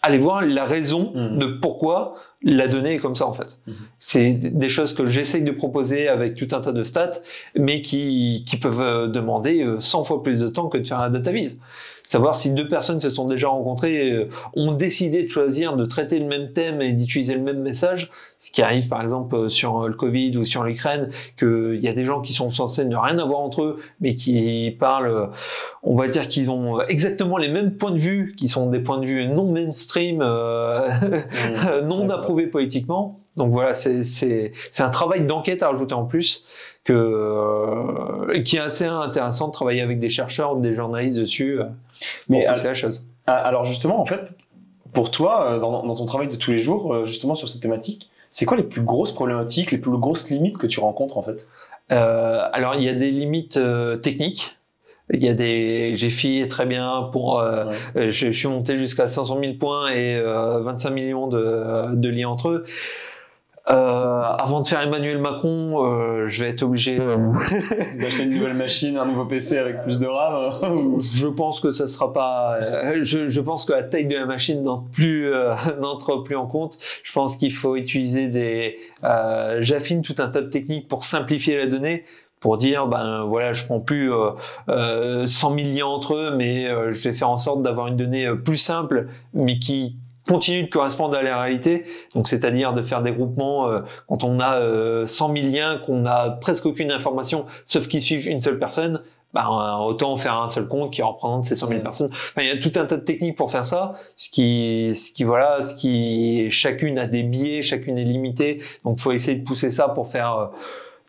[SPEAKER 2] aller voir la raison de pourquoi la donnée est comme ça, en fait. C'est des choses que j'essaye de proposer avec tout un tas de stats, mais qui peuvent demander 100 fois plus de temps que de faire un data vise. Savoir si deux personnes se sont déjà rencontrées, ont décidé de choisir de traiter le même thème et d'utiliser le même message, ce qui arrive par exemple sur le Covid ou sur l'Ukraine, qu'il y a des gens qui sont censés ne rien avoir entre eux, mais qui parlent, on va dire qu'ils ont exactement les mêmes points de vue, qui sont des points de vue non mainstream, non approuvés politiquement. Donc voilà, c'est un travail d'enquête à rajouter en plus, qui est assez intéressant de travailler avec des chercheurs ou des journalistes dessus. Mais c'est la chose.
[SPEAKER 1] Alors justement, en fait, pour toi, dans ton travail de tous les jours, justement sur cette thématique, c'est quoi les plus grosses problématiques, les plus grosses limites que tu rencontres en fait?
[SPEAKER 2] Alors il y a des limites techniques. Il y a j'ai filé très bien pour, je suis monté jusqu'à 500 000 points et 25 millions de liens entre eux. Avant de faire Emmanuel Macron, je vais être obligé
[SPEAKER 1] d'acheter une nouvelle machine, un nouveau PC avec plus de RAM.
[SPEAKER 2] Je pense que ça sera pas. Je pense que la taille de la machine n'entre plus en compte. Je pense qu'il faut utiliser j'affine tout un tas de techniques pour simplifier la donnée. Pour dire, je prends plus 100 000 liens entre eux, mais je vais faire en sorte d'avoir une donnée plus simple, mais qui continue de correspondre à la réalité. Donc, c'est-à-dire de faire des groupements quand on a 100 000 liens, qu'on n'a presque aucune information, sauf qu'ils suivent une seule personne. autant faire un seul compte qui représente ces 100 000 personnes. Enfin, il y a tout un tas de techniques pour faire ça. Chacune a des biais, chacune est limitée. Donc, faut essayer de pousser ça pour faire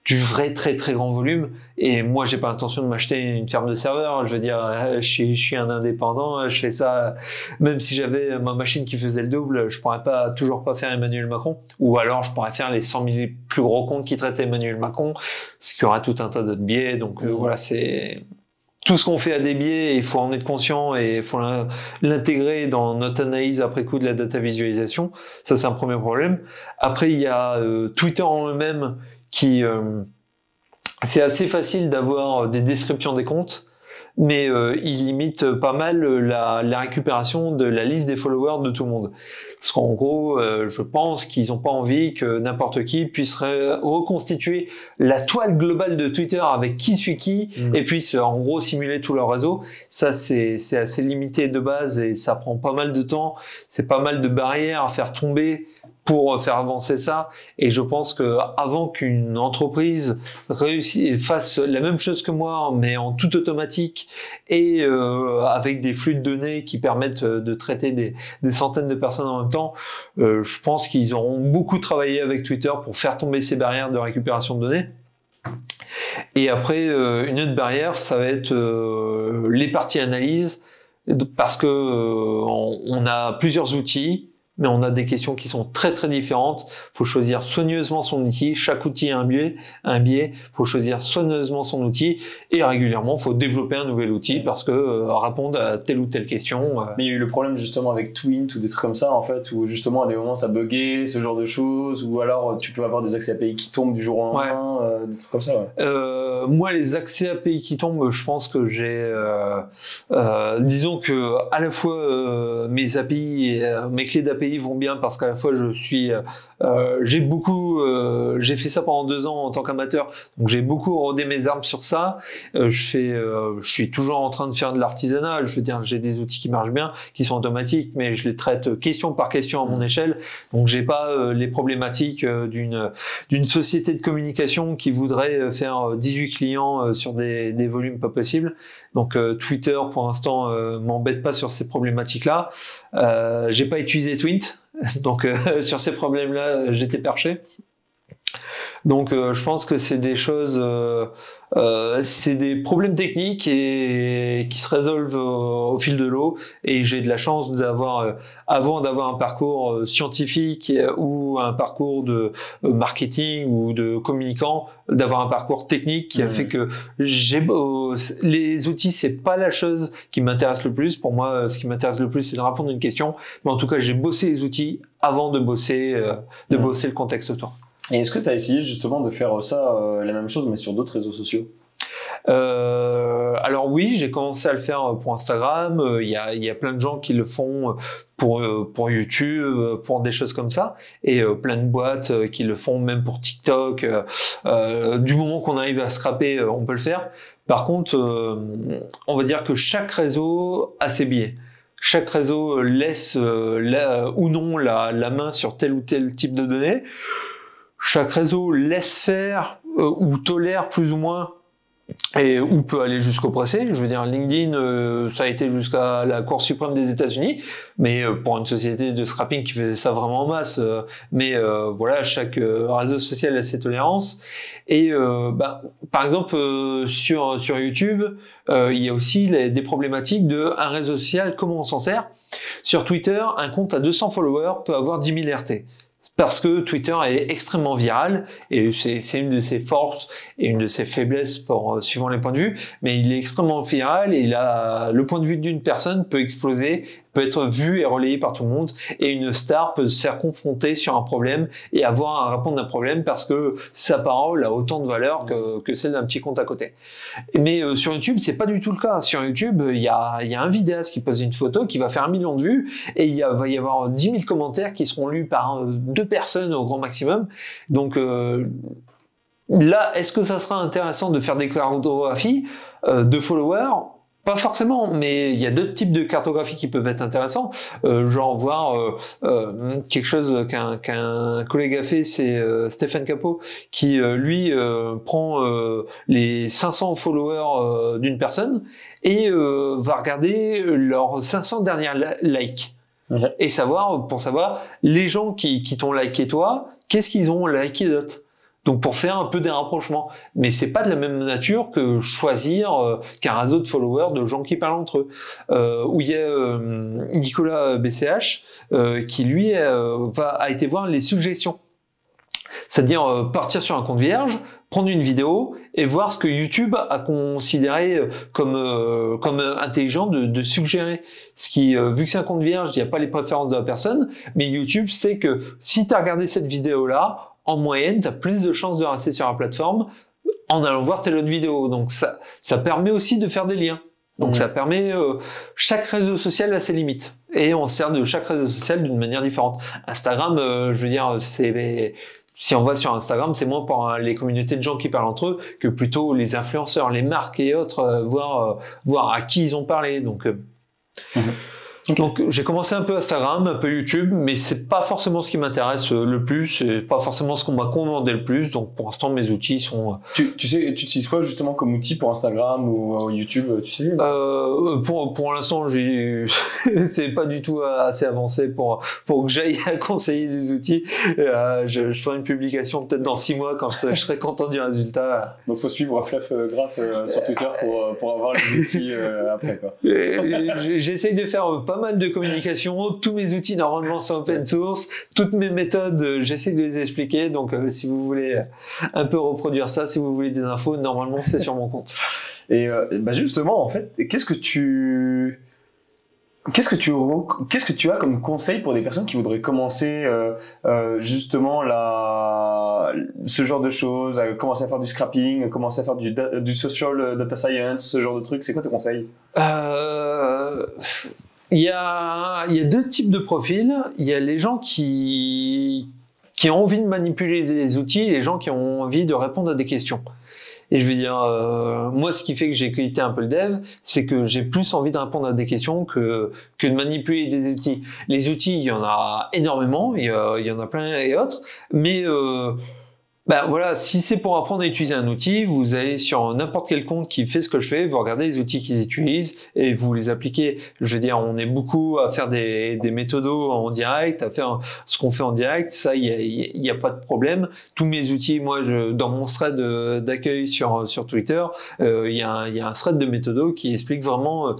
[SPEAKER 2] du vrai très très grand volume. Et moi, j'ai pas intention de m'acheter une ferme de serveurs. Je veux dire, je suis un indépendant. Je fais ça, même si j'avais ma machine qui faisait le double, je pourrais toujours pas faire Emmanuel Macron. Ou alors, je pourrais faire les 100 000 plus gros comptes qui traitaient Emmanuel Macron, ce qui aura tout un tas d'autres biais. Donc voilà, c'est tout ce qu'on fait a des biais. Il faut en être conscient et il faut l'intégrer dans notre analyse après coup de la data visualisation. Ça, c'est un premier problème. Après, il y a Twitter en eux-mêmes qui c'est assez facile d'avoir des descriptions des comptes, mais il limite pas mal la récupération de la liste des followers de tout le monde. Parce qu'en gros, je pense qu'ils n'ont pas envie que n'importe qui puisse reconstituer la toile globale de Twitter avec qui suit qui, et puisse en gros simuler tout leur réseau. Ça, c'est assez limité de base et ça prend pas mal de temps. C'est pas mal de barrières à faire tomber pour faire avancer ça. Et je pense que avant qu'une entreprise fasse la même chose que moi, mais en tout automatique et avec des flux de données qui permettent de traiter des centaines de personnes en même temps, je pense qu'ils auront beaucoup travaillé avec Twitter pour faire tomber ces barrières de récupération de données. Et après, une autre barrière, ça va être les parties analyse, parce que on a plusieurs outils, mais on a des questions qui sont très très différentes. Faut choisir soigneusement son outil. Chaque outil a un biais. Faut choisir soigneusement son outil et régulièrement, faut développer un nouvel outil parce que répondre à telle ou telle question.
[SPEAKER 1] Mais il y a eu le problème justement avec Twint ou des trucs comme ça en fait, où justement à des moments ça buguait, ce genre de choses, ou alors tu peux avoir des accès API qui tombent du jour au lendemain, des trucs comme ça. Ouais.
[SPEAKER 2] Moi, les accès API qui tombent, je pense que j'ai, disons que à la fois mes API, mes clés d'API vont bien parce qu'à la fois j'ai fait ça pendant 2 ans en tant qu'amateur, donc j'ai beaucoup rodé mes armes sur ça. Je suis toujours en train de faire de l'artisanat. Je veux dire, j'ai des outils qui marchent bien, qui sont automatiques, mais je les traite question par question à mon échelle. Donc j'ai pas les problématiques d'une société de communication qui voudrait faire 18 clients sur des volumes pas possibles. Donc Twitter pour l'instant m'embête pas sur ces problématiques-là. J'ai pas utilisé Twint, donc sur ces problèmes-là j'étais perché. Donc je pense que c'est des choses, c'est des problèmes techniques et qui se résolvent au fil de l'eau. Et j'ai de la chance d'avoir, avant d'avoir un parcours scientifique ou un parcours de marketing ou de communicant, d'avoir un parcours technique qui a fait que les outils, c'est pas la chose qui m'intéresse le plus. Pour moi, ce qui m'intéresse le plus, c'est de répondre à une question. Mais en tout cas, j'ai bossé les outils avant de bosser le contexte autour.
[SPEAKER 1] Et est-ce que tu as essayé justement de faire ça, la même chose, mais sur d'autres réseaux sociaux ?
[SPEAKER 2] Alors oui, j'ai commencé à le faire pour Instagram. Il y a plein de gens qui le font pour YouTube, pour des choses comme ça, et plein de boîtes qui le font même pour TikTok. Du moment qu'on arrive à scraper, on peut le faire. Par contre, on va dire que chaque réseau a ses biais. Chaque réseau laisse ou non la main sur tel ou tel type de données. Chaque réseau laisse faire ou tolère plus ou moins ou peut aller jusqu'au procès. Je veux dire, LinkedIn, ça a été jusqu'à la Cour suprême des États-Unis, mais pour une société de scrapping qui faisait ça vraiment en masse. Mais voilà, chaque réseau social a ses tolérances. Et par exemple, sur YouTube, il y a aussi des problématiques de un réseau social, comment on s'en sert. Sur Twitter, un compte à 200 followers peut avoir 10 000 RT. Parce que Twitter est extrêmement viral et c'est une de ses forces et une de ses faiblesses suivant les points de vue, mais il est extrêmement viral et le point de vue d'une personne peut exploser, peut être vu et relayé par tout le monde, et une star peut se faire confronter sur un problème et avoir à répondre à un problème parce que sa parole a autant de valeur que celle d'un petit compte à côté. Mais sur YouTube, c'est pas du tout le cas. Sur YouTube, il y a un vidéaste qui pose une photo qui va faire 1 million de vues et il va y avoir 10 000 commentaires qui seront lus par 2 personnes au grand maximum. Donc là, est-ce que ça sera intéressant de faire des cartographies de followers ? Pas forcément, mais il y a d'autres types de cartographie qui peuvent être intéressants. Genre voir quelque chose qu'un collègue a fait, c'est Stéphane Capot, qui lui prend les 500 followers d'une personne et va regarder leurs 500 dernières likes. Et pour savoir les gens qui t'ont liké toi, qu'est-ce qu'ils ont liké d'autres. Donc pour faire un peu des rapprochements, mais c'est pas de la même nature que choisir qu'un réseau de followers de gens qui parlent entre eux. Où il y a Nicolas BCH qui lui a été voir les suggestions, c'est-à-dire partir sur un compte vierge, prendre une vidéo et voir ce que YouTube a considéré comme intelligent de suggérer. Ce qui, vu que c'est un compte vierge, il n'y a pas les préférences de la personne, mais YouTube sait que si tu as regardé cette vidéo-là, en moyenne, tu as plus de chances de rester sur la plateforme en allant voir telle autre vidéo. Donc ça permet aussi de faire des liens. Donc ça permet... chaque réseau social a ses limites. Et on se sert de chaque réseau social d'une manière différente. Instagram, je veux dire, si on va sur Instagram, c'est moins pour les communautés de gens qui parlent entre eux que plutôt les influenceurs, les marques et autres, voir à qui ils ont parlé. Donc... Donc j'ai commencé un peu Instagram, un peu YouTube, mais c'est pas forcément ce qui m'intéresse le plus, c'est pas forcément ce qu'on m'a commandé le plus. Donc pour l'instant mes outils sont.
[SPEAKER 1] Tu sais, tu utilises quoi justement comme outil pour Instagram ou YouTube, tu sais?
[SPEAKER 2] Pour l'instant c'est pas du tout assez avancé pour que j'aille à conseiller des outils. Je ferai une publication peut-être dans 6 mois quand je serai content du résultat.
[SPEAKER 1] Donc faut suivre Fluff Graph sur Twitter pour avoir les outils après quoi.
[SPEAKER 2] J'essaye de faire pas mal de communication, tous mes outils normalement sont open source, toutes mes méthodes j'essaie de les expliquer, donc si vous voulez un peu reproduire ça, si vous voulez des infos, normalement c'est sur mon compte.
[SPEAKER 1] Et justement en fait, qu'est-ce que tu as comme conseil pour des personnes qui voudraient commencer justement ce genre de choses, commencer à faire du scrapping, commencer à faire du social data science, ce genre de trucs? C'est quoi tes conseils?
[SPEAKER 2] Il y a 2 types de profils. Il y a les gens qui ont envie de manipuler les outils et les gens qui ont envie de répondre à des questions. Et je veux dire, moi, ce qui fait que j'ai quitté un peu le dev, c'est que j'ai plus envie de répondre à des questions que de manipuler des outils. Les outils, il y en a énormément, il y en a plein et autres, mais voilà, si c'est pour apprendre à utiliser un outil, vous allez sur n'importe quel compte qui fait ce que je fais, vous regardez les outils qu'ils utilisent et vous les appliquez. Je veux dire, on est beaucoup à faire des méthodos en direct, à faire ce qu'on fait en direct, ça, il y a pas de problème. Tous mes outils, moi, dans mon thread d'accueil sur Twitter, il y a un thread de méthodos qui explique vraiment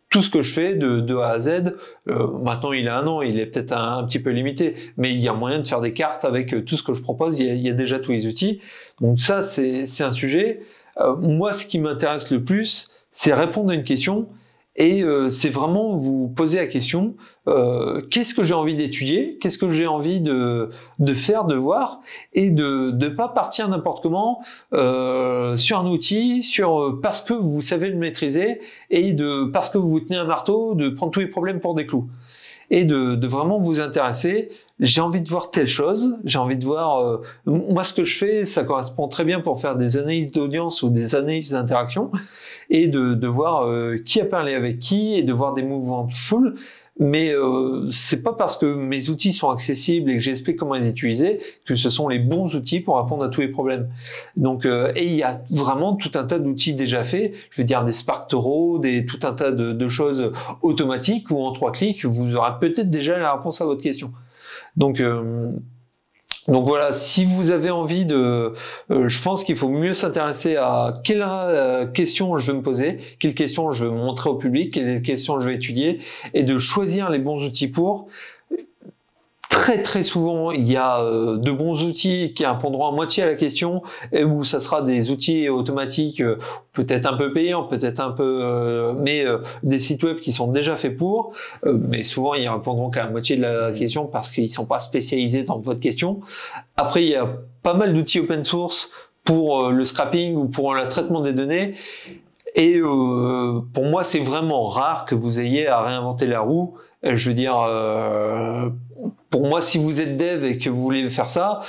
[SPEAKER 2] tout ce que je fais de A à Z. Maintenant, il a 1 an, il est peut-être un petit peu limité, mais il y a moyen de faire des cartes avec tout ce que je propose. Il y a déjà tous les outils. Donc ça, c'est un sujet. Moi, ce qui m'intéresse le plus, c'est répondre à une question. Et c'est vraiment vous poser la question, qu'est-ce que j'ai envie d'étudier, qu'est-ce que j'ai envie de faire, de voir, et de pas partir n'importe comment sur un outil, parce que vous savez le maîtriser, et parce que vous tenez un marteau, de prendre tous les problèmes pour des clous. Et de vraiment vous intéresser. J'ai envie de voir telle chose, j'ai envie de voir... moi, ce que je fais, ça correspond très bien pour faire des analyses d'audience ou des analyses d'interaction, et de voir qui a parlé avec qui, et de voir des mouvements de foule. Mais c'est pas parce que mes outils sont accessibles et que j'explique comment les utiliser que ce sont les bons outils pour répondre à tous les problèmes. Donc, et il y a vraiment tout un tas d'outils déjà faits. Je veux dire des SparkToro, tout un tas de choses automatiques où en 3 clics, vous aurez peut-être déjà la réponse à votre question. Donc voilà, si vous avez envie je pense qu'il faut mieux s'intéresser à quelle question je veux me poser, quelles questions je veux montrer au public, quelles questions je vais étudier, et de choisir les bons outils pour. Très très souvent, il y a de bons outils qui répondront à moitié à la question, et où ça sera des outils automatiques, peut-être un peu payants, peut-être un peu, mais des sites web qui sont déjà faits pour. Mais souvent, ils répondront qu'à la moitié de la question parce qu'ils sont pas spécialisés dans votre question. Après, il y a pas mal d'outils open source pour le scrapping ou pour le traitement des données. Et pour moi, c'est vraiment rare que vous ayez à réinventer la roue. Je veux dire, pour moi, si vous êtes dev et que vous voulez faire ça,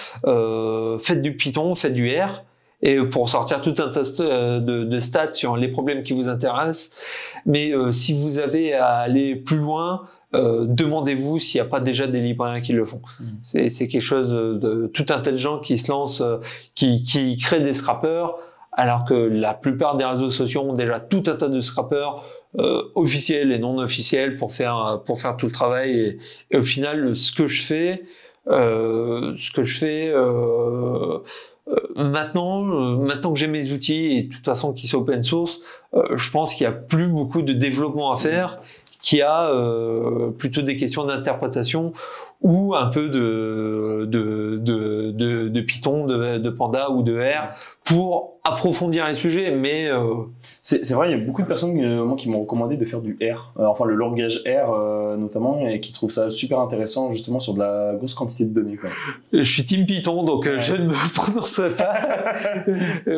[SPEAKER 2] faites du Python, faites du R, et pour sortir tout un tas de stats sur les problèmes qui vous intéressent. Mais si vous avez à aller plus loin, demandez-vous s'il n'y a pas déjà des librairies qui le font. C'est quelque chose de tout un tas de gens qui se lancent, qui créent des scrappers, alors que la plupart des réseaux sociaux ont déjà tout un tas de scrappers officiels et non officiels pour faire tout le travail. Et au final, ce que je fais maintenant que j'ai mes outils et de toute façon qui sont open source, je pense qu'il y a plus beaucoup de développement à faire, qu'il y a plutôt des questions d'interprétation ou un peu de Python, de Panda ou de R pour approfondir les sujets. Mais
[SPEAKER 1] c'est vrai, il y a beaucoup de personnes moi, qui m'ont recommandé de faire du R, enfin le langage R notamment, et qui trouvent ça super intéressant justement sur de la grosse quantité de données, quoi.
[SPEAKER 2] Je suis team Python, donc je ne me prononcerai pas.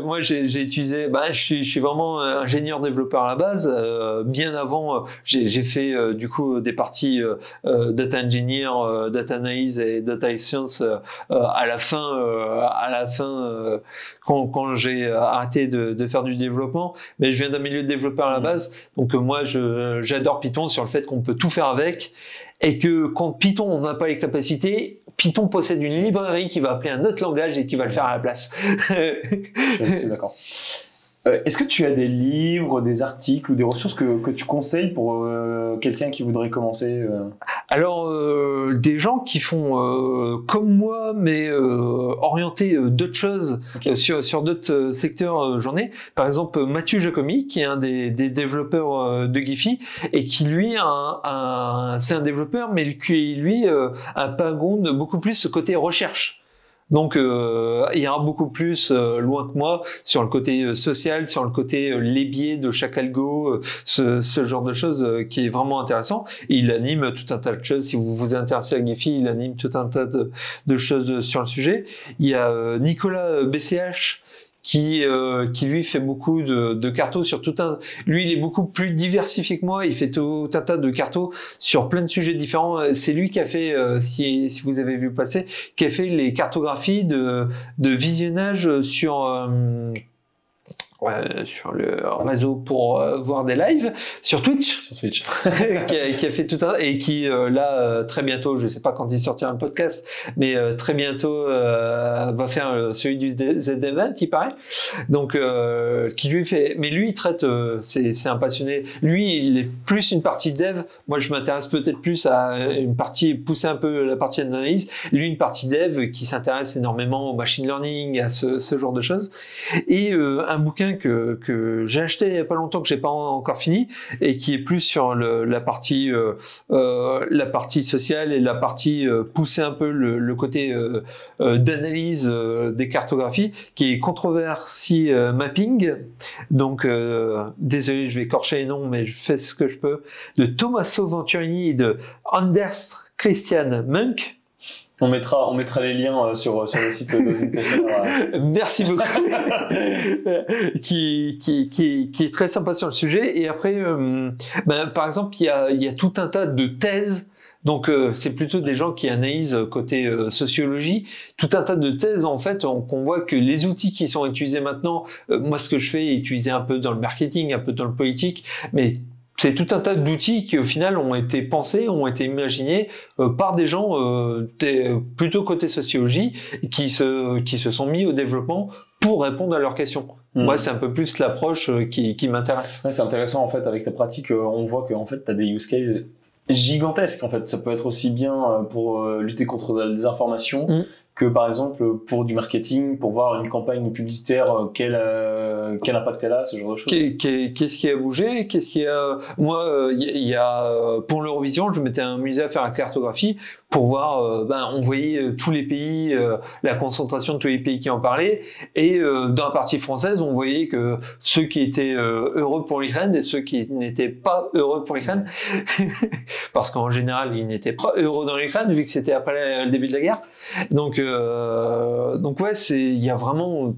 [SPEAKER 2] Moi, j'ai utilisé. Je suis vraiment ingénieur développeur à la base. Bien avant, j'ai fait du coup des parties data engineer, data analyse et data science à la fin quand j'ai arrêté de faire du développement. Mais je viens d'un milieu de développeur à la base, donc moi j'adore Python sur le fait qu'on peut tout faire avec, et que quand Python on n'a pas les capacités, Python possède une librairie qui va appeler un autre langage et qui va le faire à la place.
[SPEAKER 1] Je suis d'accord. Est-ce que tu as des livres, des articles ou des ressources que tu conseilles pour quelqu'un qui voudrait commencer
[SPEAKER 2] Alors, des gens qui font comme moi, mais orientés d'autres choses, okay. Sur d'autres secteurs, j'en ai. Par exemple, Mathieu Jacomi, qui est un des développeurs de Giphy, et qui, lui, c'est un développeur, mais qui, lui, a un background beaucoup plus ce côté recherche. Donc, il ira beaucoup plus loin que moi sur le côté social, sur le côté les biais de chaque algo, ce genre de choses qui est vraiment intéressant. Et il anime tout un tas de choses. Si vous vous intéressez à Giphy, il anime tout un tas de choses sur le sujet. Il y a Nicolas BCH qui lui fait beaucoup de cartos sur tout un... Lui, il est beaucoup plus diversifié que moi. Il fait tout un tas de cartos sur plein de sujets différents. C'est lui qui a fait, si vous avez vu passer, qui a fait les cartographies de visionnage sur le réseau pour voir des lives sur Twitch, qui a fait tout un, et qui là très bientôt, je sais pas quand il sortira un podcast, mais très bientôt va faire celui du Z-Event, il paraît. Donc qui lui fait, mais lui il traite, c'est un passionné. Lui il est plus une partie dev. Moi je m'intéresse peut-être plus à une partie, pousser un peu la partie analyse. Lui une partie dev qui s'intéresse énormément au machine learning, à ce genre de choses. Et un bouquin que j'ai acheté il y a pas longtemps, que j'ai pas encore fini, et qui est plus sur la partie sociale et la partie pousser un peu le côté d'analyse des cartographies, qui est Controversy Mapping. Donc désolé, je vais écorcher les noms, mais je fais ce que je peux, de Tommaso Venturini et de Anders Christian Munk.
[SPEAKER 1] On mettra les liens sur le site d'OsinTFR.
[SPEAKER 2] Merci beaucoup. qui est très sympa sur le sujet. Et après, par exemple, il y a tout un tas de thèses. Donc, c'est plutôt des gens qui analysent côté sociologie. Tout un tas de thèses, en fait, qu'on voit que les outils qui sont utilisés maintenant, moi, ce que je fais est utiliser un peu dans le marketing, un peu dans le politique, mais c'est tout un tas d'outils qui, au final, ont été pensés, ont été imaginés par des gens plutôt côté sociologie, qui se sont mis au développement pour répondre à leurs questions. Moi, c'est un peu plus l'approche qui m'intéresse.
[SPEAKER 1] Ouais, c'est intéressant, en fait, avec ta pratique, on voit que en fait, tu as des use cases gigantesques. En fait, ça peut être aussi bien pour lutter contre la désinformation, que par exemple pour du marketing, pour voir une campagne publicitaire, quel impact elle a, ce genre de choses.
[SPEAKER 2] Qu'est-ce qui a bougé? Qu'est-ce qui a... Moi, il y a pour l'Eurovision, je m'étais amusé à faire la cartographie pour voir, on voyait tous les pays, la concentration de tous les pays qui en parlaient, et dans la partie française, on voyait que ceux qui étaient heureux pour l'Ukraine et ceux qui n'étaient pas heureux pour l'Ukraine, parce qu'en général, ils n'étaient pas heureux dans l'Ukraine, vu que c'était après le début de la guerre. Donc ouais, il y a vraiment,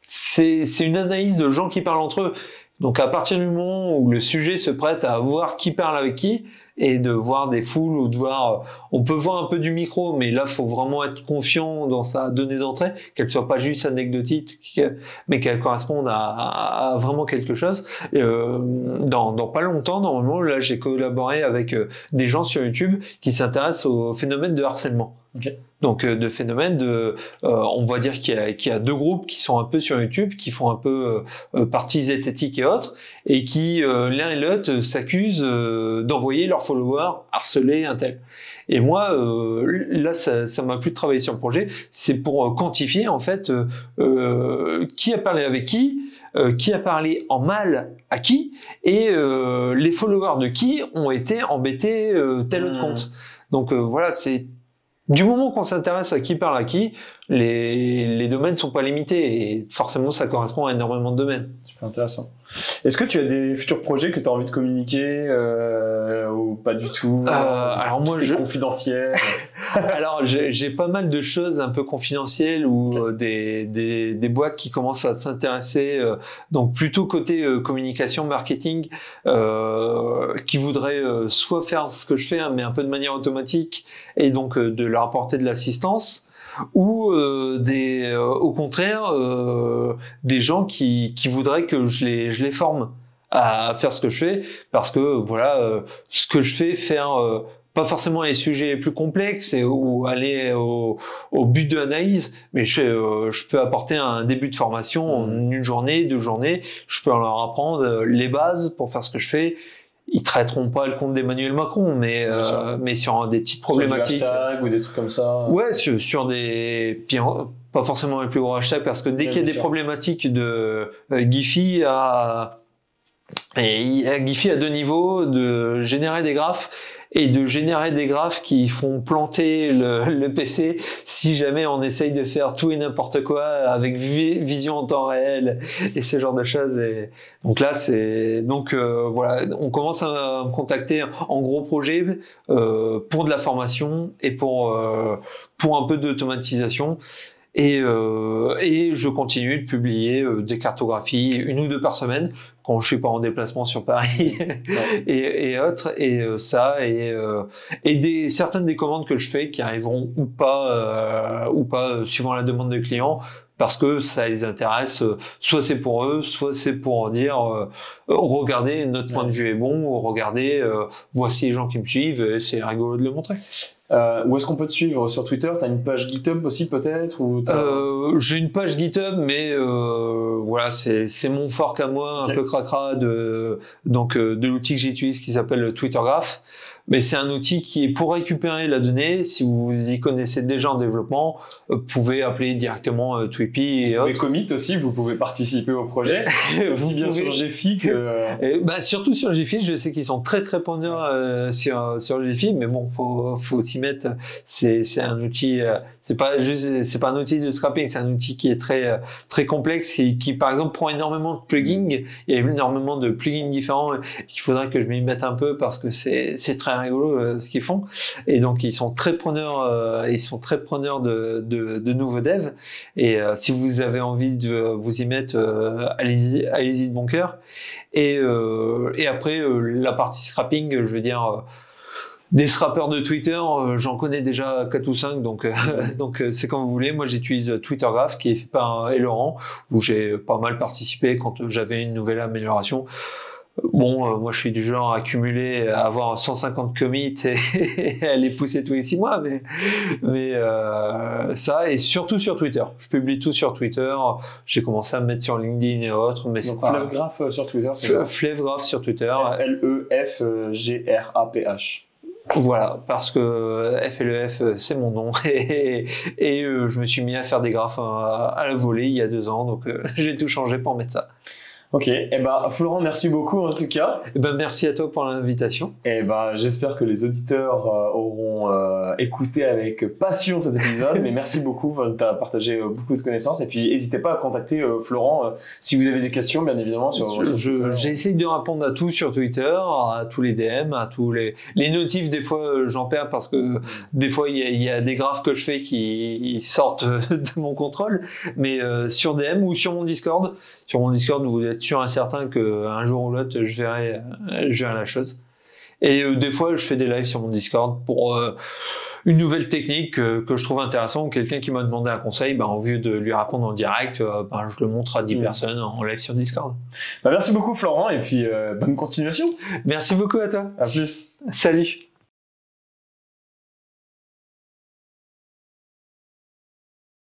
[SPEAKER 2] c'est une analyse de gens qui parlent entre eux. Donc à partir du moment où le sujet se prête à voir qui parle avec qui, et de voir des foules ou de voir, on peut voir un peu du micro, mais là, faut vraiment être confiant dans sa donnée d'entrée, qu'elle soit pas juste anecdotique, mais qu'elle corresponde à vraiment quelque chose. Dans pas longtemps, normalement, là, j'ai collaboré avec des gens sur YouTube qui s'intéressent au phénomène de harcèlement.
[SPEAKER 1] Okay.
[SPEAKER 2] Donc de phénomène on va dire qu'il y a deux groupes qui sont un peu sur YouTube, qui font un peu partie zététique et autres, et qui l'un et l'autre s'accusent d'envoyer leurs followers harceler un tel. Et moi, là, ça m'a plu de travailler sur le projet. C'est pour quantifier en fait qui a parlé avec qui a parlé en mal à qui, et les followers de qui ont été embêtés tel autre compte. Donc voilà, c'est du moment qu'on s'intéresse à qui parle à qui, les domaines sont pas limités et forcément ça correspond à énormément de domaines.
[SPEAKER 1] Super intéressant. Est-ce que tu as des futurs projets que tu as envie de communiquer ou pas du tout?
[SPEAKER 2] Alors moi,
[SPEAKER 1] confidentiel.
[SPEAKER 2] Alors j'ai pas mal de choses un peu confidentielles ou des boîtes qui commencent à s'intéresser, donc plutôt côté communication, marketing, qui voudraient soit faire ce que je fais, mais un peu de manière automatique, et donc de leur apporter de l'assistance, ou au contraire des gens qui voudraient que je les forme à faire ce que je fais, parce que voilà, ce que je fais, faire pas forcément les sujets les plus complexes ou aller au but de l'analyse, mais je peux apporter un début de formation en une journée, 2 journées. Je peux leur apprendre les bases pour faire ce que je fais. Ils traiteront pas le compte d'Emmanuel Macron, mais sur des petites problématiques.
[SPEAKER 1] Sur du hashtag ou des trucs comme ça.
[SPEAKER 2] Ouais, sur des... Puis, pas forcément les plus gros hashtags, parce que dès qu'il y a des problématiques de Giphy à 2 niveaux, de générer des graphes et de générer des graphes qui font planter le PC si jamais on essaye de faire tout et n'importe quoi avec vision en temps réel et ce genre de choses. Et donc là, voilà, on commence à me contacter en gros projet pour de la formation et pour un peu d'automatisation. Et je continue de publier des cartographies 1 ou 2 par semaine quand je suis pas en déplacement sur Paris et autres, et certaines des commandes que je fais qui arriveront ou pas suivant la demande des clients, parce que ça les intéresse, soit c'est pour eux, soit c'est pour dire regardez, notre point de vue est bon, ou regardez, voici les gens qui me suivent, c'est rigolo de le montrer.
[SPEAKER 1] Où est-ce qu'on peut te suivre sur Twitter? T'as une page GitHub aussi peut-être, ou
[SPEAKER 2] j'ai une page GitHub, mais voilà, c'est mon fork à moi, un peu cracra de l'outil que j'utilise qui s'appelle Twittergraph. Mais c'est un outil qui est pour récupérer la donnée. Si vous y connaissez déjà en développement, vous pouvez appeler directement Tweepy et autres.
[SPEAKER 1] Vous pouvez commit aussi, vous pouvez participer au projet. Aussi bien sur Giphy que...
[SPEAKER 2] surtout sur Giphy, je sais qu'ils sont très très preneurs sur Giphy, mais bon, faut s'y mettre. C'est un outil, c'est pas un outil de scrapping, c'est un outil qui est très très complexe et qui par exemple prend énormément de plugins. Il y a énormément de plugins différents qu'il faudrait que je m'y mette un peu, parce que c'est très rigolo ce qu'ils font, et donc ils sont très preneurs de nouveaux devs, et si vous avez envie de vous y mettre, allez-y de bon cœur. Et après la partie scrapping, je veux dire, des scrappers de Twitter, j'en connais déjà 4 ou 5, donc c'est comme vous voulez. Moi j'utilise Twittergraph, qui est fait par Laurent, où j'ai pas mal participé quand j'avais une nouvelle amélioration. Bon, moi je suis du genre à accumuler, à avoir 150 commits et à les pousser tous les 6 mois, mais ça, et surtout sur Twitter. Je publie tout sur Twitter. J'ai commencé à me mettre sur LinkedIn et autres, mais c'est pas...
[SPEAKER 1] Flevgraph sur Twitter, c'est ça?
[SPEAKER 2] Flevgraph sur Twitter.
[SPEAKER 1] Flefgraph.
[SPEAKER 2] Voilà, parce que FLEF, c'est mon nom, et je me suis mis à faire des graphes à la volée il y a 2 ans, donc j'ai tout changé pour mettre ça.
[SPEAKER 1] Ok, Florent, merci beaucoup en tout cas.
[SPEAKER 2] Merci à toi pour l'invitation.
[SPEAKER 1] J'espère que les auditeurs auront écouté avec passion cet épisode, mais merci beaucoup, tu as partagé beaucoup de connaissances, et puis n'hésitez pas à contacter Florent si vous avez des questions, bien évidemment.
[SPEAKER 2] J'essaie de répondre à tout sur Twitter, à tous les DM, à tous les notifs. Des fois j'en perds, parce que des fois il y a des graphes que je fais qui sortent de mon contrôle, mais sur DM ou sur mon Discord. Sur mon Discord, vous êtes sûr et certain qu'un jour ou l'autre, je verrai la chose. Et des fois, je fais des lives sur mon Discord pour une nouvelle technique que je trouve intéressante. Quelqu'un qui m'a demandé un conseil, au lieu de lui répondre en direct, je le montre à 10 personnes en live sur Discord.
[SPEAKER 1] Merci beaucoup Florent et puis bonne continuation.
[SPEAKER 2] Merci beaucoup à toi.
[SPEAKER 1] À plus.
[SPEAKER 2] Salut.